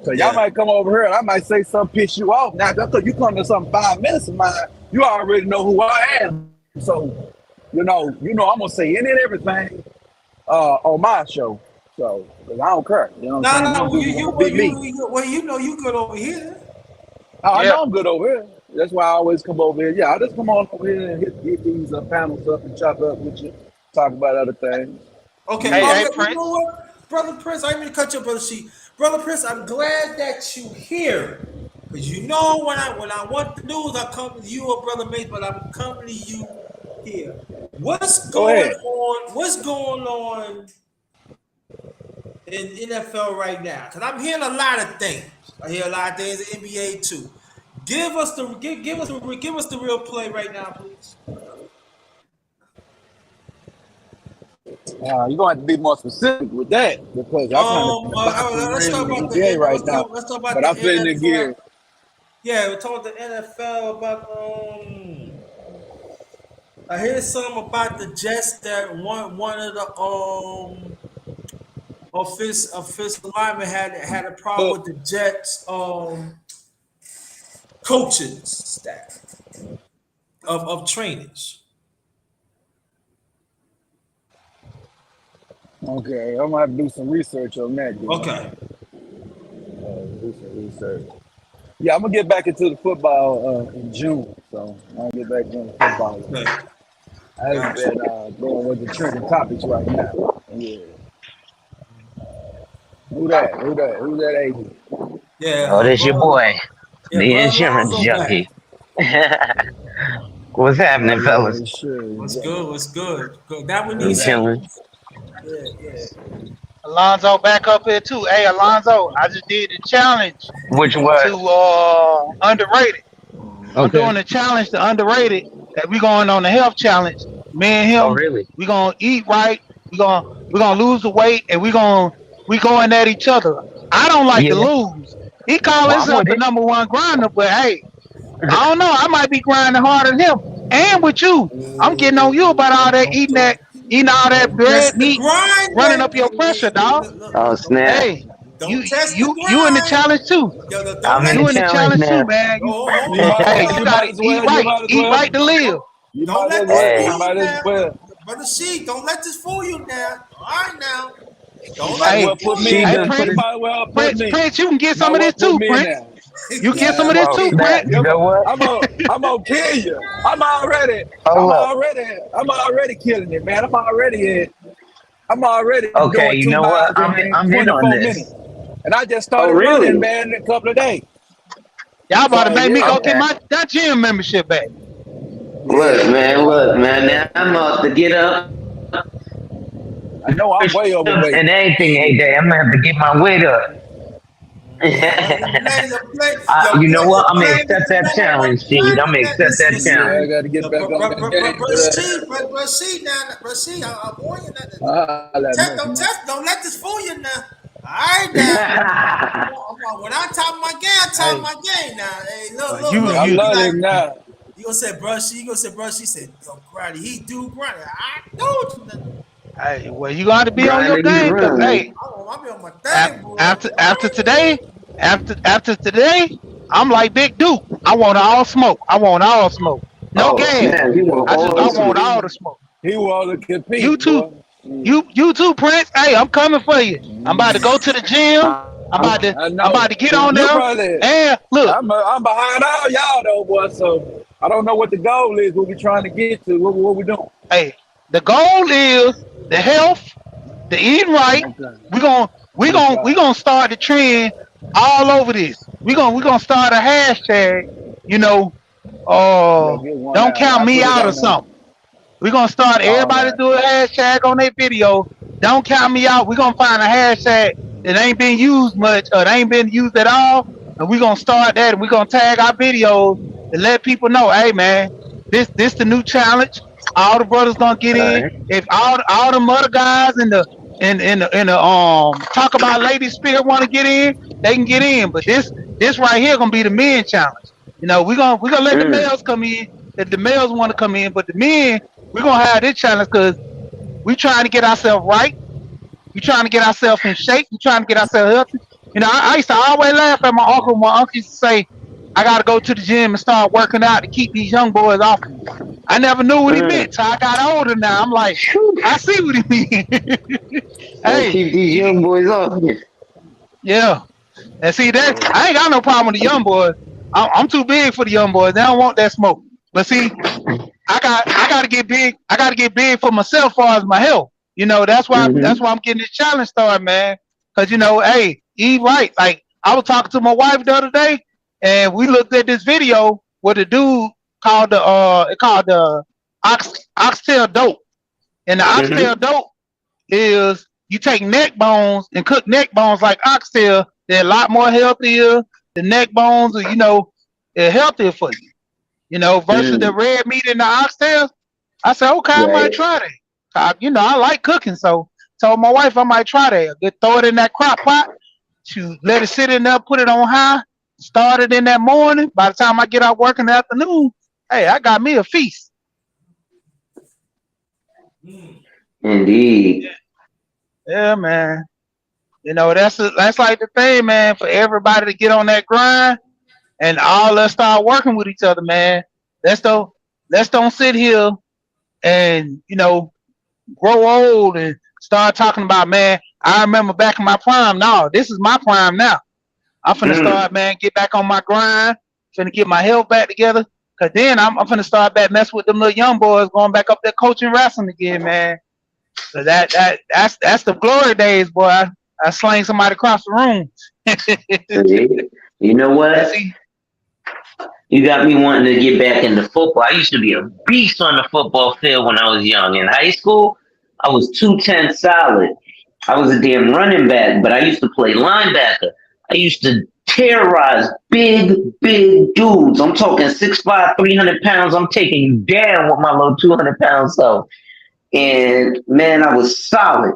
So y'all yeah, might come over here and I might say something piss you off. Now, because you come to some 5 minutes of mine, you already know who I am. So I'm gonna say any and everything on my show. So 'cause I don't care. You know what I'm saying? No, Them dudes want to be me. you good over here. I Yeah. know I'm good over here. That's why I always come over here. Yeah, I just come on over here and hit these panels up and chop up with you, talk about other things. Okay. Hey, Yeah. hey, You know Prince. what, brother Prince? I didn't mean to cut your brother Sheep. Brother Prince, I'm glad that you here. Cause you know when I want the news, I come to you or brother Mate, but I'm coming to you here. What's Go going ahead. on? What's going on in NFL right now? Cause I'm hearing a lot of things. I hear a lot of things in NBA too. Give us the real play right now, please. You're gonna have to be more specific with that because I kind of box and Let's real talk in the about NBA right now. let's talk about But the I'm feeling the NFL. gear. Yeah, we're talking about the NFL about I hear something about the Jets that one of the offensive linemen had a problem Look, with the Jets coaching staff of trainers. okay, I'm gonna have to do some research on that. Okay. Do some research. Yeah, I'm gonna get back into the football in June, so I'm gonna get back into football. Okay. I haven't Gotcha. been going with the trending topics right now. Yeah. Who that? Who that? Who's that 80? Yeah, Oh, this your boy, yeah, the brother insurance Lonzo back. junkie. What's Oh happening, fellas? yeah, sure. What's good? What's good? Good. That we need We some. chilling. Yeah, yeah. Alonzo back up here too. Hey, Alonzo, I just did the challenge Which to what? underrated. I'm Okay. doing the challenge to underrated that we going on the health challenge. Me and Oh, him, really? we gonna eat right. We gonna lose the weight, and we going at each other. I don't like to Yeah. lose. He call Well, I'm himself with the it. number one grinder, but hey, I don't know. I might be grinding harder than him. And with you, I'm getting on you about all that eating all that Don't bread test the meat, grind, running up your pressure, dog. Oh, snap. Hey, don't test the you in the grind. challenge too. Don't I'm in let the You in the challenge challenge too, now. man. You might, Hey, hold you you on. might gotta as well. eat right to live. Don't let this You Hey, fool you might as now, well. brother C. Don't let this fool you now. All right now. You Don't might let as this well Hey, put fool me you in she hey, there. done put You Prince, it. might as well put Prince, me. Prince, you can get You might some as of well this put too, me in Prince. there. You get some of this Well, too, Hey, snap. Prince. You know what? I'm gonna kill you. Hold up. I'm already killing it, man. I'm already Okay, doing you two know what? miles in I'm in on 24 minutes, this. and I just Oh, started running, really? man, in a couple of days. Y'all about to So make me yeah, go get Okay. my that gym membership back. yeah, man. Look, man. Now I'm off to get up, I know I'm push way ups, overweight. and everything a Shit. day. I'm gonna have to get my weight up. You know what? I'm gonna accept that challenge, Steve. I'm gonna accept that Yeah, I challenge. got to get back on that game Bro, for see, that. bro, see now, bro, see, I warn you now. Holla at me, man. Don't let this fool you now. All right now. When I top my game, I top Hey, my game now. Hey, well, look. I You be love like, this now. you gonna say, bro, she said, yo, Grady, he do grind. I told you that. hey, well, you got to be on your Grinding and game, cause hey, grinding. I be on my thing, boy. after today, after today, I'm like Big Duke. I want all smoke. I want all smoke. No Oh, gas. snap. You want all the I want smoke. all the smoke. He want to You compete, too. boy. Mm. You too, Prince. Hey, I'm coming for you. I'm about to go to the gym. I'm I I'm about know. to get on You there. probably. And look, I'm behind all y'all though, boy. So I don't know what the goal is. What we trying to get to? What we doing? hey, the goal is the health, the eating right. Okay. We're gonna we Yes, gonna we sir. gonna start the trend all over this. We're gonna start a hashtag, you know, Yeah, uh get one don't out. count I me put it out or on there. something. We're gonna start All everybody right. do a hashtag on their video. Don't count me out. We're gonna find a hashtag that ain't been used much or that ain't been used at all. And we're gonna start that and we're gonna tag our videos to let people know, hey man, this the new challenge. All the brothers gonna get all in. right. If all the other guys in the talk about lady spirit wanna get in, they can get in. But this right here gonna be the men challenge. You know, we're gonna let the Mm. males come in if the males want to come in, but the men we're gonna have this challenge because we trying to get ourselves right. We trying to get ourselves in shape. We trying to get ourselves healthy. You know, I used to always laugh at my uncle. My uncle used to say, "I got to go to the gym and start working out to keep these young boys off of me." I never knew what he Mm. meant till I got older. Now I'm like, I see what he mean. Gotta Hey, keep these young boys off you. yeah. And see that I ain't got no problem with the young boys. I'm too big for the young boys. They don't want that smoke. But see, I gotta get big. I gotta get big for myself as far as my health. You know, that's Mm-hmm. why I'm getting this challenge started, man. Cause you know, hey, eat right. Like I was talking to my wife the other day, and we looked at this video with a dude called the oxtail dope, and the oxtail Mm-hmm. dope is you take neck bones and cook neck bones like oxtail. They're a lot more healthier. The neck bones are, they're healthier for you. You know, versus the Mm. red meat and the oxtails. I said, okay, I might Right. try that. I like cooking, so told my wife I might try that. Just throw it in that crock pot, to let it sit in there, put it on high, start it in that morning. By the time I get out work in the afternoon, hey, I got me a feast. Indeed. Yeah, man. You know, that's like the thing, man, for everybody to get on that grind and all us start working with each other, man. Let's don't let's don't sit here and, grow old and start talking about, man, I remember back in my prime. No, this is my prime now. I'm finna Mm. start, man, get back on my grind, finna get my health back together. Cause then I'm finna start back messing with them little young boys going back up there coaching wrestling again, man. So that's the glory days, boy. I slang somebody across the room. See? You know And what? see, You got me wanting to get back into football. I used to be a beast on the football field when I was young. In high school, I was 210 solid. I was a damn running back, but I used to play linebacker. I used to terrorize big dudes. I'm talking 6'5", 300 pounds. I'm taking you down with my little 200 pound self. And man, I was solid.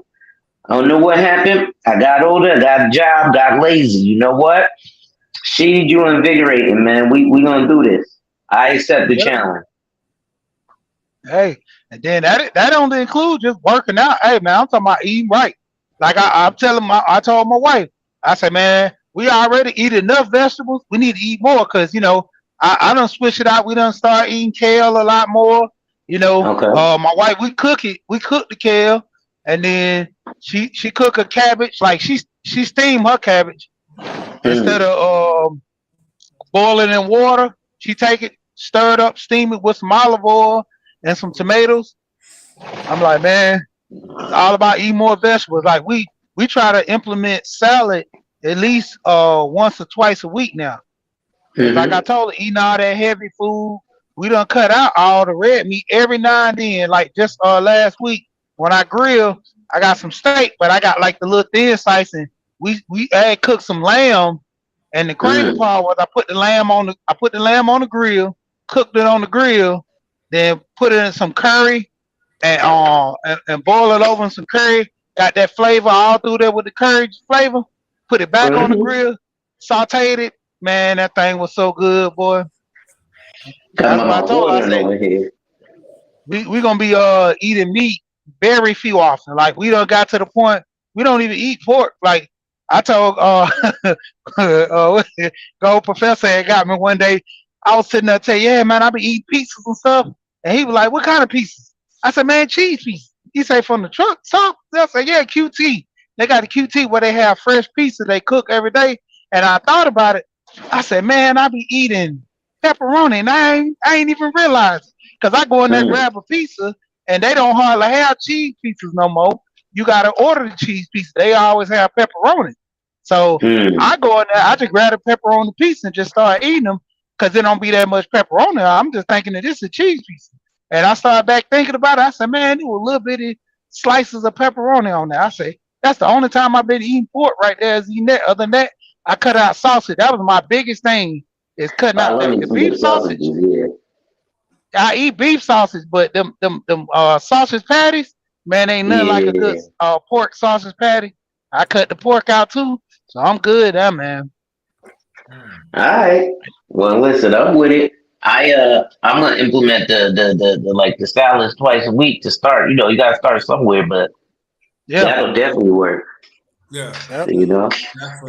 I don't know what happened. I got older, I got a job, got lazy. You know what? She, you invigorating, man. We gonna do this. I accept the yep. challenge. Hey, and then that don't include just working out. Hey, man, I'm talking about eating right. Like I told my wife, I said, man, we already eat enough vegetables. We need to eat more because I done switch it out. We done start eating kale a lot more. Okay. My wife, we cook it. We cook the kale, and then she cook a cabbage. Like she steam her cabbage instead Mm. of boil it in water. She take it, stir it up, steam it with some olive oil and some tomatoes. I'm like, man, it's all about eating more vegetables. Like we try to implement salad at least once or twice a week now. Cause like I Mm-hmm. told her, eating all that heavy food, we done cut out all the red meat every now and then. Like just last week when I grill, I got some steak, but I got like the little thin slice, and we had cooked some lamb. And the crazy Mm. part was I put the lamb on the grill, cooked it on the grill, then put it in some curry and boil it over in some curry. Got that flavor all through there with the curry flavor. Put it back on the Mm-hmm. grill, sauteed it. Man, that thing was so good, boy. Got That's my what I mouth told her. I watering said over here. we gonna be eating meat very few often. Like we don't got to the point we don't even eat pork. Like I told go professor had got me one day. I was sitting there telling, yeah, man, I be eating pizzas and stuff. And he was like, what kind of pieces? I said, man, cheese pieces. He said, from the truck stop? I said, yeah, QT. They got a QT where they have fresh pieces they cook every day. And I thought about it. I said, man, I be eating pepperoni and I ain't even realized. Because I go in there, Mm. grab a pizza, and they don't hardly have cheese pizzas no more. You got to order the cheese pizza. They always have pepperoni. So Mm. I go in there, I just grab a pepperoni pizza and just start eating them because there don't be that much pepperoni. I'm just thinking that this is a cheese pizza. And I started back thinking about it. I said, man, there were little bitty slices of pepperoni on there. I say, that's the only time I've been eating pork right there is eating that. Other than that, I cut out sausage. That was my biggest thing is cutting I out love me the some beef good sausage. sausages. Yeah. I eat beef sausage, but them sausage patties, man, ain't nothing like a good Yeah. pork sausage patty. I cut the pork out too, so I'm good, that man. All right. Well, listen, I'm with it. I'm gonna implement the like the salads twice a week to start. You know, you gotta start somewhere, but Yeah, that'll definitely work. Yeah, yep. You know.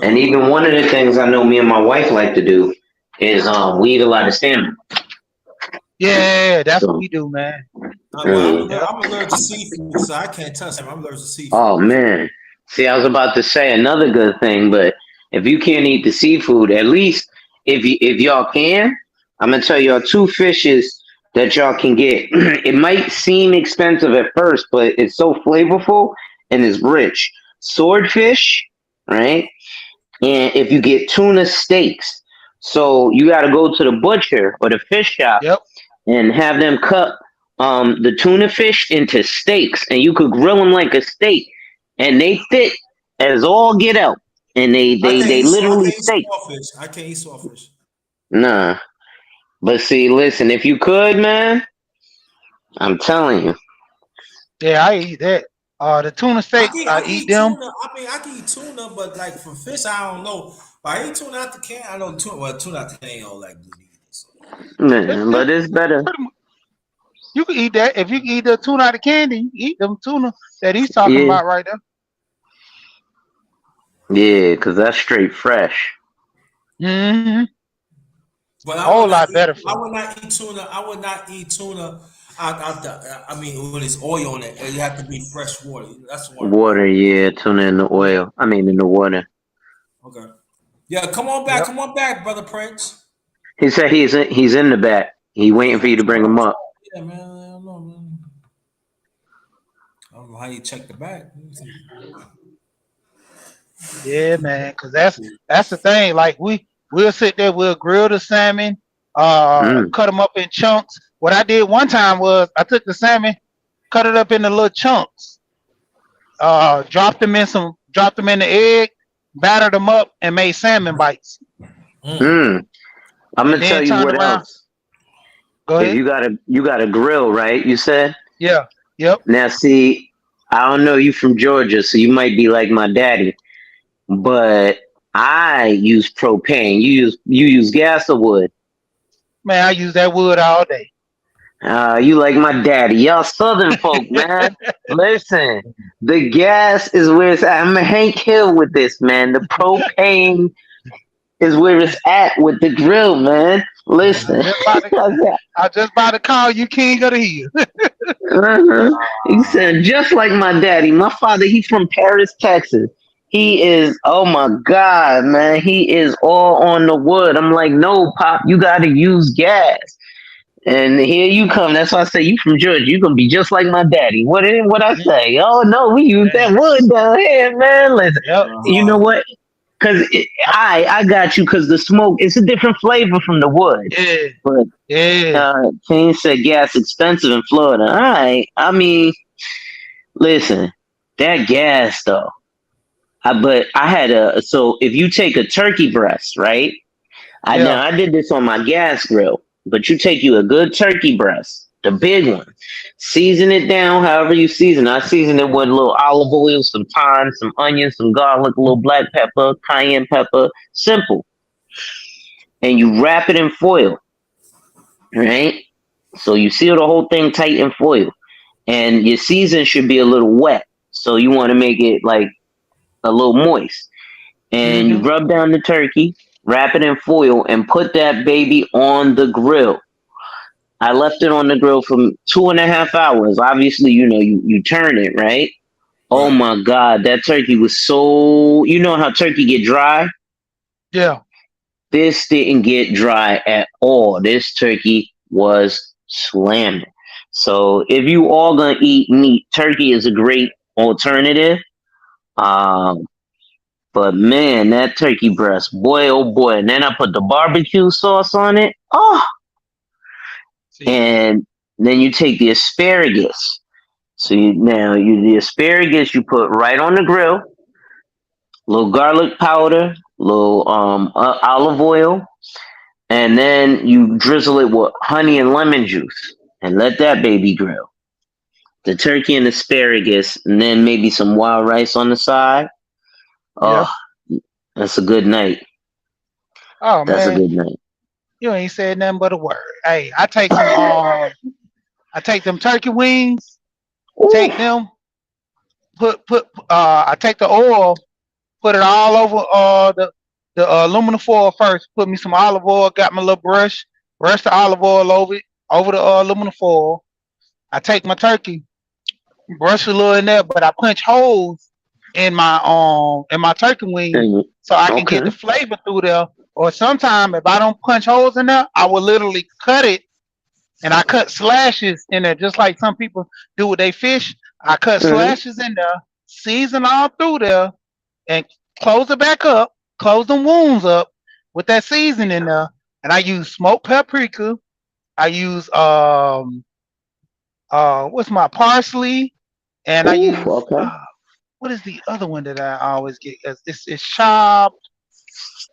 And definitely. even one of the things I know me and my wife like to do is we eat a lot of salmon. Yeah, that's what So, we do, man. Well, mm. Yep. I'm allergic to seafood, so I can't touch him. I'm allergic to Oh seafood. man. See, I was about to say another good thing, but if you can't eat the seafood, at least if y'all can, I'm gonna tell y'all two fishes that y'all can get. It might seem expensive at first, but it's so flavorful and it's rich. Swordfish, right? And if you get tuna steaks, so you got to go to the butcher or the fish shop Yep. and have them cut the tuna fish into steaks, and you could grill them like a steak, and they thick as all get out, and they I literally can't eat steak. sawfish. I can't eat sawfish. Nah, but see, listen, if you could, man, I'm telling you, Yeah, I eat that. The tuna steaks, I I can eat eat them. tuna. I mean, I can eat tuna, but like for fish, I don't know. But I eat tuna out the can. I know tuna. Well, tuna out the can ain't all that good either. So man, but it's better. Pretty much, you can eat that. If you can eat the tuna out of candy, you can eat them tuna that he's talking Yeah, about right there. yeah, cause that's straight fresh. Mm-hmm. but Whole lot better for I you. would not eat tuna. I would not eat tuna out the. I mean, when it's oil on it, it have to be fresh water. That's the one. Water, yeah, tuna in the Yeah. oil. I mean, in the water. Okay. Yeah. Yep. Come on back, brother Prince. He said he's in the back. He waiting Yeah. for you to bring him up. Yeah, man. I don't know, man. I don't know how you check the back. Let me see. Yeah, man. Cause that's the thing. Like we'll sit there, we'll grill the salmon, Mm, cut them up in chunks. What I did one time was I took the salmon, cut it up into little chunks, dropped them in the egg, battered them up, and made salmon bites. Mm. mm. I'm And gonna tell then you turned what around. else. Go If ahead. you got a grill, right? You said. Yeah. Yep. Now, see, I don't know you from Georgia, so you might be like my daddy, but I use propane. You use gas or wood. Man, I use that wood all day. You like my daddy. Y'all Southern folk, man. Listen, the gas is where it's at. I'm a Hank Hill with this, man. The propane is where it's at with the grill, man. I Listen. just about to I just about to call you king of the hill. Uh-huh. He said, just like my daddy. My father, he's from Paris, Texas. He is, oh my God, man. He is all on the wood. I'm like, no, Pop, you got to use gas. And here you come. That's why I say you from Georgia. You gonna be just like my daddy. What I Mm, say? Oh no, we use man. that wood down here, man. Listen, Yep. you know what? Cause I got you. Cause the smoke, it's a different flavor from the wood. Yeah. But Yeah. King said gas expensive in Florida. All right. I mean, listen, that gas though. But I had so if you take a turkey breast, right? Yeah. I did this on my gas grill, but you take you a good turkey breast, the big one, season it down however you season. I season it with a little olive oil, some thyme, some onions, some garlic, a little black pepper, cayenne pepper, simple. And you wrap it in foil, right? So you seal the whole thing tight in foil, and your season should be a little wet. So you want to make it like a little moist, and you Mm-hmm. rub down the turkey, wrap it in foil, and put that baby on the grill. I left it on the grill for 2.5 hours. Obviously, you turn it, right? Oh Right. my God, that turkey was so, you know how turkey get dry? Yeah. This didn't get dry at all. This turkey was slamming. So if you all gonna eat meat, turkey is a great alternative. Um, but man, that turkey breast, boy, oh boy. And then I put the barbecue sauce on it. Oh, See. and then you take the asparagus. So the asparagus you put right on the grill, little garlic powder, little olive oil, and then you drizzle it with honey and lemon juice and let that baby grill. The turkey and asparagus, and then maybe some wild rice on the side. Yep. Oh, that's a good night. Oh That's a man, good night. you ain't said nothing but a word. Hey, I take some I take them turkey wings, Ooh. take them, put I take the oil, put it all over the aluminum foil first, put me some olive oil, got my little brush the olive oil over it, over the aluminum foil. I take my turkey, brush a little in there, but I punch holes in my turkey wing Mm, so I can get okay. the flavor through there. Or sometimes if I don't punch holes in there, I will literally cut it and I cut slashes in there, just like some people do with their fish. I cut Mm-hmm. slashes in there, season all through there, and close it back up, close the wounds up with that seasoning in there. And I use smoked paprika. I use what's my parsley, and I Oof, use okay. what is the other one that I always get? It's chopped.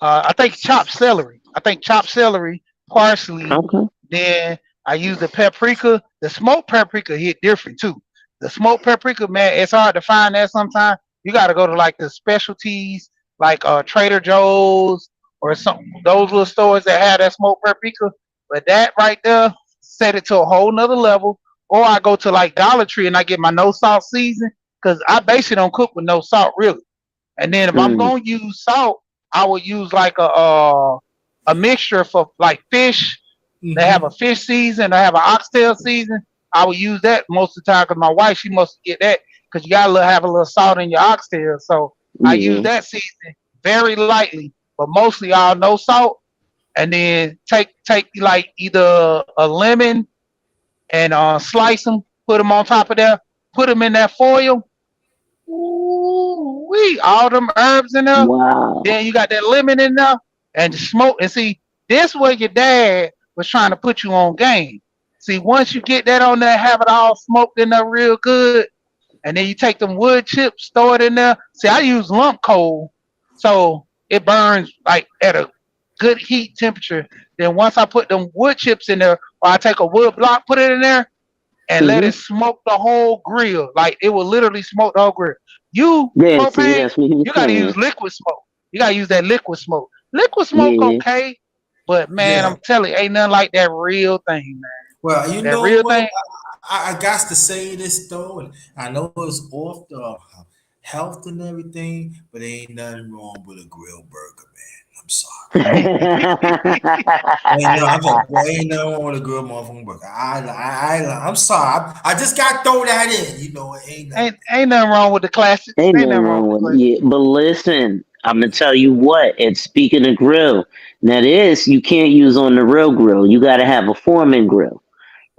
I think chopped celery. I think chopped celery, parsley. Okay. Then I use the paprika. The smoked paprika hit different too. The smoked paprika, man, it's hard to find that sometimes. You got to go to like the specialties, like Trader Joe's or some those little stores that have that smoked paprika. But that right there set it to a whole nother level. Or I go to like Dollar Tree and I get my no salt season because I basically don't cook with no salt really. And then if I'm Mm, gonna use salt, I would use like a mixture for like fish. They have a Mm-hmm. fish season. They have an oxtail season. I would use that most of the time because my wife she must get that because you gotta have a little salt in your oxtail. So I use yeah. that season very lightly, but mostly all no salt. And then take like either a lemon and slice them, put them on top of there, put them in that foil. Ooh, we all them herbs in there. Wow. Then you got that lemon in there and the smoke. And see, this way your dad was trying to put you on game. See, once you get that on there, have it all smoked in there real good, and then you take them wood chips, throw it in there. See, I use lump coal, so it burns like at a good heat temperature. Then once I put them wood chips in there, or I take a wood block, put it in there, and let Mm-hmm. it smoke the whole grill. Like it will literally smoke the whole grill. You Yeah, see, propane, that's what he was you gotta use saying. liquid smoke. You gotta use that liquid smoke. Liquid smoke Yeah. okay, but man, Yeah. I'm telling you, ain't nothing like that real thing, man. Well, you That know real what? thing. I got to say this though, and I know it's off the health and everything, but ain't nothing wrong with a grilled burger, man. I'm sorry. Ain't no, I'm like, boy, ain't nothing wrong with a grilled motherfucking burger. I'm sorry. I just got to throw that in. You know, it ain't nothing. Ain't nothing wrong with the classics. Ain't Ain't nothing nothing wrong wrong with the with classics. it. Yeah, but listen, I'm gonna tell you what. And speaking of grill, now this you can't use on the real grill. You got to have a Foreman grill,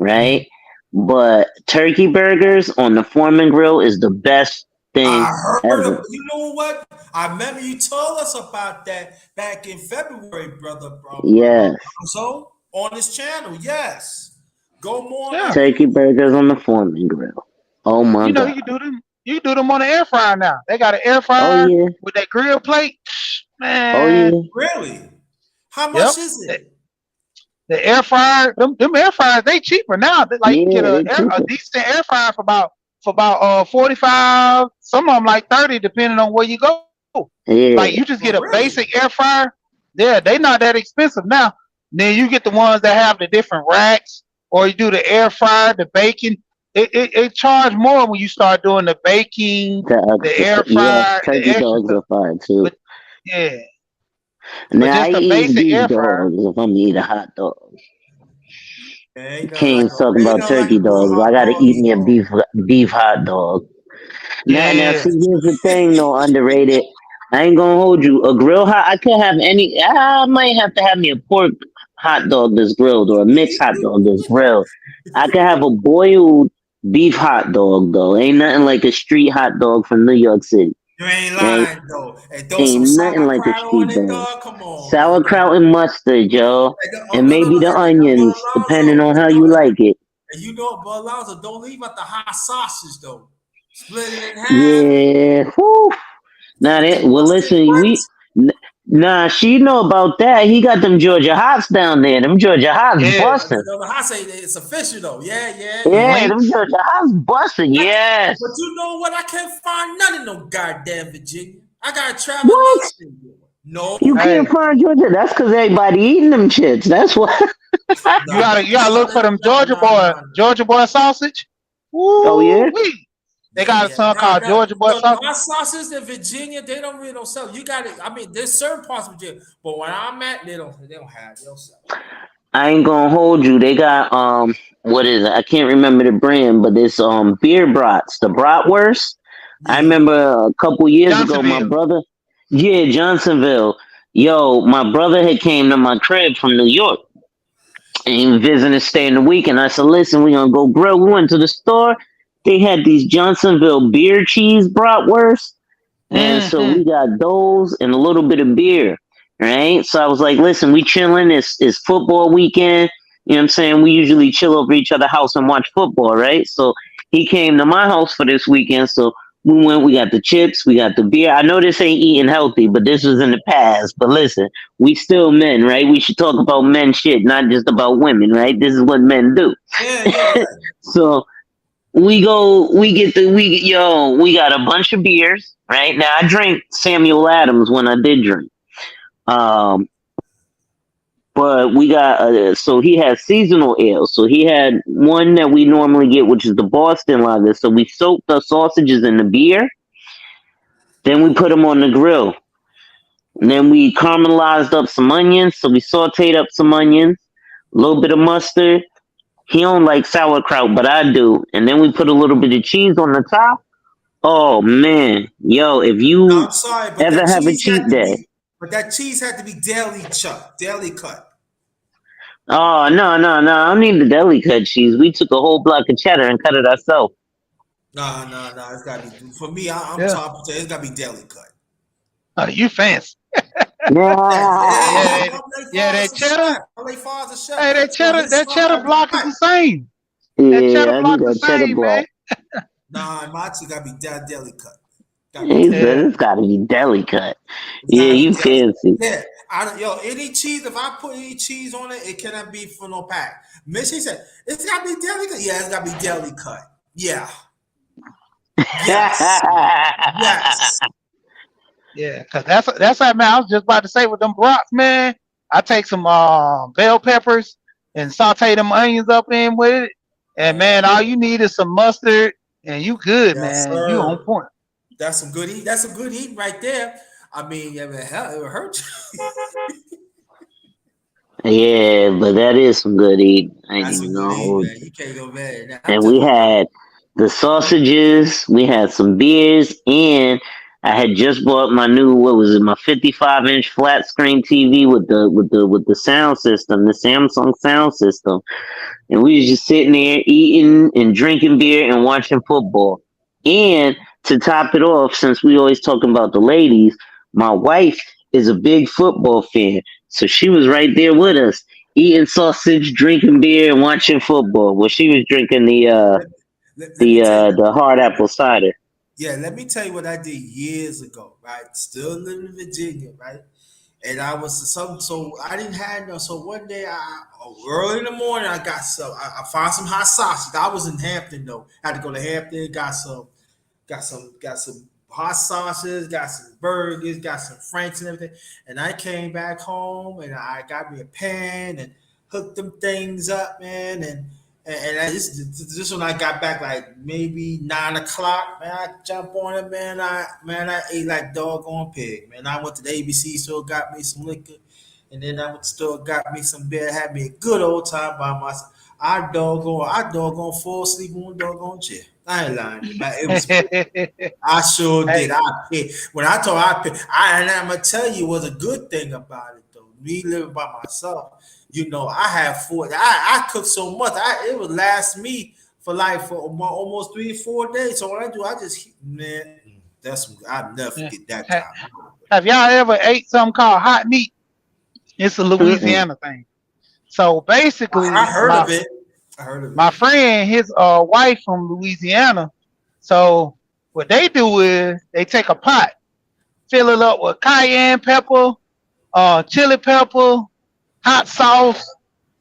Mhm. right? But turkey burgers on the Foreman grill is the best thing I heard ever. of, you know what? I remember you told us about that back in February, brother, Yes, so on this channel. Yes. Go more on Yeah, that, turkey please. burgers on the Foreman grill. Oh my you know god. you can do them. You can do them on the air fryer now. They got an air Oh fryer yeah. with that grill plate. Oh Man, yeah. Really? How much yep. is The, it? the air fryer, them air fryers, they cheaper now. Like you can get Yeah, they a cheaper. decent air fryer for about 45. Some of them like 30, depending on where you go. Like you just Yeah. get a Oh, basic air really? fryer. Yeah, they not that expensive now. Then you get the ones that have the different racks, or you do the air fryer, the baking. It charge more when you start doing the baking, The the extra air stuff. Yes, fryer, the turkey extra dogs stuff. are fine too. But yeah, but Now I just the eat basic beef air fryer. dogs if I'm gonna eat a hot dog. Ain't nothing like Kane's talking ain't about nothing like turkey a real dogs. I hot gotta dog eat me a either. beef hot dog. Now Yeah, see, here's the thing though, underrated. I ain't gonna hold you. A grill hot, I could have any. I might have to have me a pork hot dog that's grilled or a mixed hot dog that's grilled. I could have a boiled beef hot dog though. Ain't nothing like a street hot dog from New York City. You ain't Right? lying though. And throw some Ain't nothing like a sauerkraut on street it, dog. dog. Come on, man. Sauerkraut and mustard, yo, and No, no, maybe no. the And but onions, depending Alonzo, on how you like it. and you know, but Alonzo, don't leave out the hot sausage though. Split it in half. Yeah. Whew. Now Get that the well, mustard. listen, What? n- nah, she know about that. He got them Georgia Hots down there. Them Georgia Hots yeah. busting. The hot say it's official though. Yeah, yeah, Them yeah. Yeah, them links. Georgia Hots busting. I, Yes. but you know what? I can't find none in no goddamn Virginia. I gotta travel What? north. No, You can't Hey, find Georgia? That's because everybody eating them shits. That's why. you nah, gotta but you gotta look for them nah. Georgia boy sausage. Oh Woo yeah. wee! They Yeah, got a yeah. song Nah, called nah. Georgia boy No, the sausage. hot sauces in Virginia, they don't really don't sell. You got it. I mean, there's certain parts of Virginia, but where I'm at, they don't have. They don't sell. I ain't gonna hold you. They got what is it? I can't remember the brand, but it's beer brats, the bratwurst. I Yeah. remember a couple years ago, my Johnsonville. brother, yeah, Johnsonville. Yo, my brother had came to my crib from New York and he was visiting, staying the week. And I said, "Listen, we gonna go grill." We went to the store. They had these Johnsonville beer cheese bratwurst. And so Mm-hmm. we got those and a little bit of beer, right? So I was like, listen, we chilling. It's football weekend. You know what I'm saying? We usually chill over each other's house and watch football, right? So he came to my house for this weekend. So we got the chips, we got the beer. I know this ain't eating healthy, but this was in the past. But listen, we still men, right? We should talk about men shit, not just about women, right? This is what men do. Yeah, yeah. So we got a bunch of beers, right? Now I drank Samuel Adams when I did drink. Um, but we got so he has seasonal ale. So he had one that we normally get, which is the Boston lager. So we soaked the sausages in the beer, then we put them on the grill. And then we caramelized up some onions. So we sauteed up some onions, a little bit of mustard. He don't like sauerkraut, but I do. And then we put a little bit of cheese on the top. Oh man, yo, if No, you I'm sorry, but ever that have a cheese cheat had to day, be, but that cheese had to be daily chuck, daily cut. oh no, I don't need the deli cut cheese. We took a whole block of cheddar and cut it ourselves. No, no, no. It's gotta be for me. I'm Yeah. talking. It's gotta be daily cut. Oh, you fancy. Yeah, Yeah, yeah. that, My late yeah, father's that a cheddar. chef. My late father's a chef. Hey, But I told his that son cheddar gotta be block is cut. the same. That cheddar Yeah, I need block the that cheddar same, man. block. Nah, my cheese gotta be daily cut. Gotta be He daily. said Yeah. it's gotta be deli cut. It's Yeah, gotta be you daily. fancy. Yeah, any cheese. If I put any cheese on it, it cannot be for no pack. Missy said it's gotta be deli cut. Yeah, it's gotta be deli cut. Yeah, yes, yes. Yeah, cause that's how, man. I was just about to say with them brats, man. I take some bell peppers and saute them onions up in with it, and Oh man, all yeah, you need is some mustard, and you good, yes, man. You on sir. point. That's some good eat. That's some good eating right there. I mean, yeah, man, hell, it would hurt you. Yeah, but that is some good eat. I ain't That's some even good gonna eat, hold man. you. You can't go bad. Now, I'm And telling we you, had the sausages, we had some beers, and I had just bought my new what was it, my 55-inch flat screen TV with the sound system, the Samsung sound system. And we was just sitting there eating and drinking beer and watching football. And to top it off, since we always talking about the ladies, my wife is a big football fan. So she was right there with us, eating sausage, drinking beer, and watching football. Well, she was drinking let, let me tell you. the hard apple cider. Yeah, let me tell you what I did years ago. Right, still living in Virginia. Right, and I was some. So I didn't have no. So one day, early in the morning, I got some. I found some hot sausage. I was in Hampton though. Had to go to Hampton. Got some hot sauces, got some burgers, got some franks and everything. And I came back home and I got me a pan and hooked them things up, man. And this when I got back like maybe 9 o'clock, man. I jump on it, man. I ate like doggone pig, man. I went to the ABC store, got me some liquor, and then I went to the store, got me some beer, had me a good old time by myself. I doggone fall asleep on the doggone chair. I ain't lying to you, man. It was I sure did. Hey, I paid. When I told I paid, and I'm gonna tell you was a good thing about it though. Me living by myself, I have four. I cook so much. It would last me for almost 3 or 4 days. So what I do, I just man, I'll never yeah. forget that Ha- time. have y'all ever ate something called hot meat? It's a Mm-mm. Louisiana thing. So I basically, heard of it. I heard of it. my friend, his wife from Louisiana. So what they do is they take a pot, fill it up with cayenne pepper, chili pepper, hot sauce,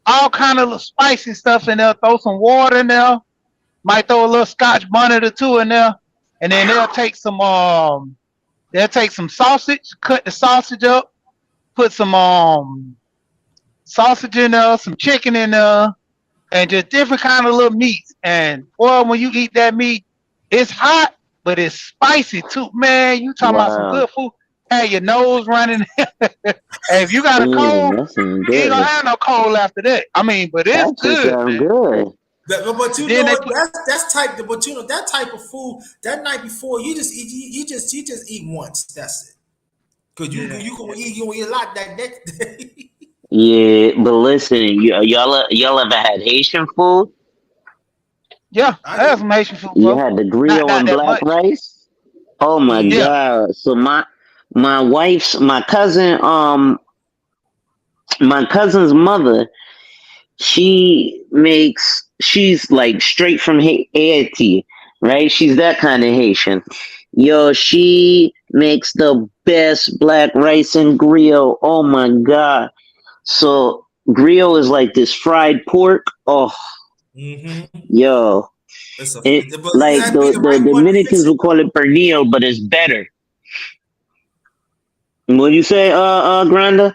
all kind of spicy stuff in there. Throw some water in there. Might throw a little Scotch bonnet or two in there, and then they'll take some sausage, cut the sausage up, put some sausage in there, some chicken in there, and just different kind of little meats. And boy, when you eat that meat, it's hot, but it's spicy too. Man, you talking about some Wow. good food. Had your nose running. Hey, if you got a cold, That sounds you ain't gonna good. have no cold after that. I mean, but it's That shit good, sounds man. good. But And you then know they what? put That's type. But you know that type of food. That night before, you just eat. You just eat once. That's it. Cause yeah, you gonna eat a lot that next day. Yeah, but listen, y'all ever had Haitian food? yeah. I I have do. some Haitian food, You bro. had the Not griot not and that black much. rice. Oh my Mm-hmm. Yeah. god! So my cousin's mother, she's like straight from Haiti, right? She's that kind of Haitian. Yo, she makes the best black rice and griot. Oh my god! So griot is like this fried pork. Oh, Mm-hmm. yo, it But you like have to be the right the one to fix Dominicans it will call though. it pernil, but it's better. What do you say, Granda?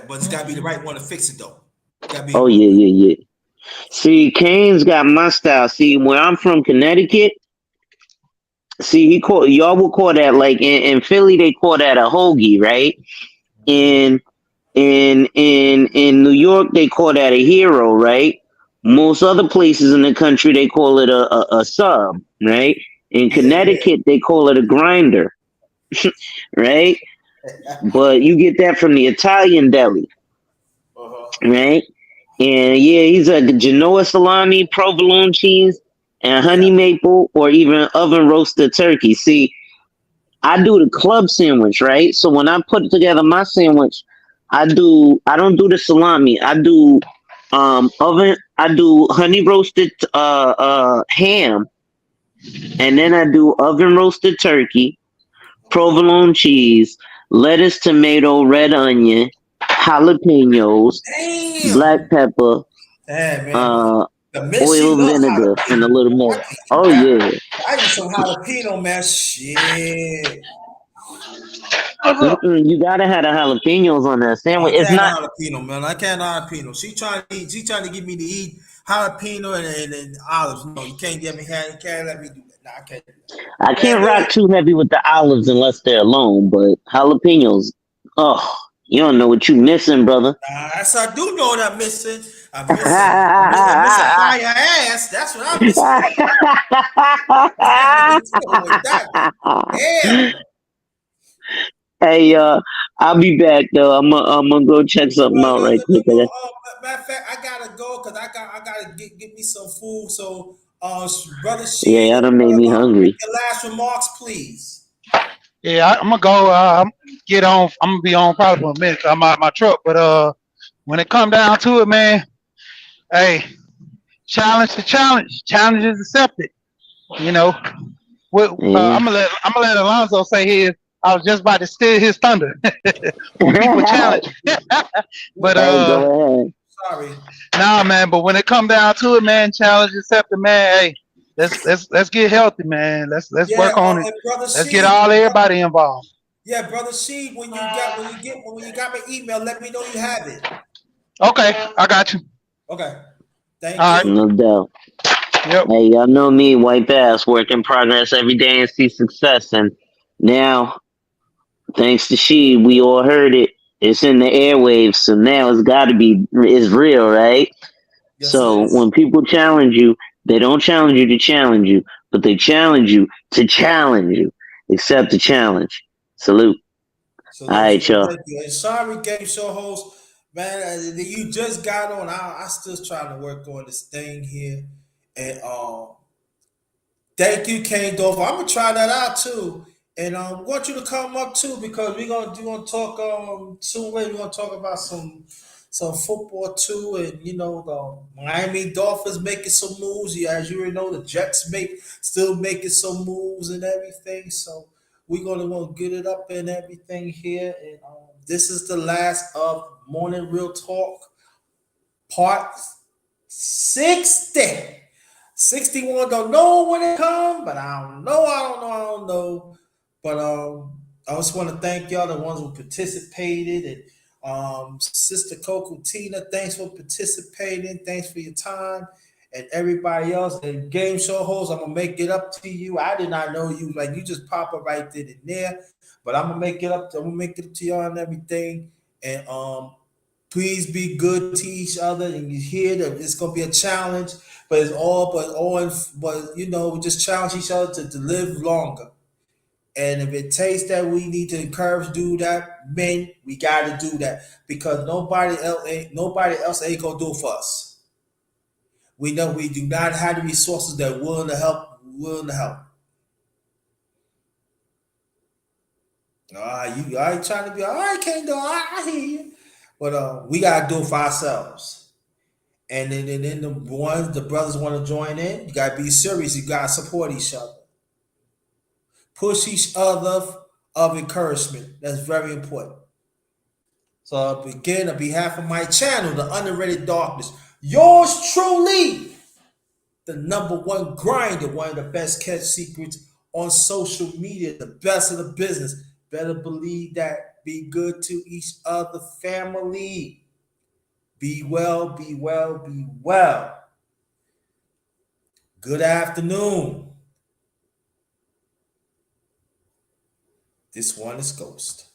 But it's gotta be the right one to fix it though. Gotta be Oh one. yeah, yeah, yeah. See, Kane's got my style. See, where I'm from, Connecticut. See, y'all will call that like in Philly they call that a hoagie, right? In in New York they call that a hero, right? Most other places in the country they call it a sub, right? In Yeah, Connecticut they call it a grinder, right? yeah. But you get that from the Italian deli, Uh-huh. right? And yeah, he's a Genoa salami, provolone cheese, and Yeah. honey maple, or even oven roasted turkey. See, I do the club sandwich, right? So when I put together my sandwich, I don't do the salami. I do honey roasted ham, and then I do oven roasted turkey, provolone cheese, lettuce, tomato, red onion, jalapenos, Damn. black pepper, Hey man. uh, The Miss, she oil, loves vinegar, and a jalapeno. little I more. can eat Oh that. yeah. I eat some jalapeno, man. Shit. What's up? You gotta have the jalapenos on that I sandwich. It's can't not. jalapeno, man. I can't jalapeno. She trying to get me to eat jalapeno and olives. No, you can't get me. You can't let me do that. No, I can't do I that. Man, can't rock too heavy with the olives unless they're alone, but jalapenos. Oh, you don't know what you missing, brother. that's I do know what I'm missing. I'm missing fire ass. That's what I'm missing. With that. Damn. Hey, I'll be back though. I'm gonna go check something out right quick. Matter of fact, I gotta go because I gotta get me some food. So, brother Yeah, Sheen, y'all done made me make hungry. your last remarks, please. Yeah, I'm gonna go. Get on. I'm gonna be on probably for a minute. 'Cause I'm out of my truck. But when it come down to it, man, hey, challenge the challenge. Challenge is accepted. You know, what Yeah. I'm gonna let Alonzo say his. I was just about to steal his thunder when people challenge. But Hey, go ahead. Sorry. nah, man. But when it come down to it, man, challenge accepted, man. Hey, let's get healthy, man. Let's Yeah, work on it. and brother Let's get Sheen. all everybody involved. Yeah, brother Sheen. When you got my email, let me know you have it. Okay, I got you. Okay. Thank All right. you. No doubt. Yep. Hey, y'all know me, white ass, work in progress every day and see success. And now, thanks to she, we all heard it. It's in the airwaves, so now it's real, right? Yes, it So is. when people challenge you, they don't challenge you to challenge you, but they challenge you to challenge you. Accept the challenge. Salute. All right, y'all. Thank you. And sorry, game show host, man, you just got on. I still trying to work on this thing here, and thank you, Kane Dover. I'm gonna try that out too, and want you to come up too because we gonna talk soon. Later, we're gonna talk about some football too, and you know the Miami Dolphins making some moves. Yeah, as you already know, the Jets still making some moves and everything. So we're gonna get it up and everything here, and this is the last of Morning Real Talk part 60. 61 don't know when it come, but I don't know. But I just want to thank y'all, the ones who participated, and Sister Coco Tina, thanks for participating. Thanks for your time. and everybody else and game show hosts. I'm gonna make it up to you. I did not know you. Like you just pop up right then and there. But I'm gonna make it up. I'm gonna make it up to y'all and everything. And please be good to each other. And you hear that it's gonna be a challenge, but you know, we just challenge each other to live longer. And if it takes that we need to encourage do that, men, we gotta do that because nobody else ain't gonna do it for us. We know we do not have the resources that are willing to help. You I ain't trying to be all right, can't do I hear you. But we gotta do it for ourselves. And then the brothers want to join in, you gotta be serious, you gotta support each other. Push each other of encouragement. That's very important. So again, on behalf of my channel, The Underrated Darkness, yours truly, the number one grinder, one of the best kept secrets on social media, the best of the business. Better believe that. Be good to each other, family. Be well, be well, be well. Good afternoon. This one is Ghost.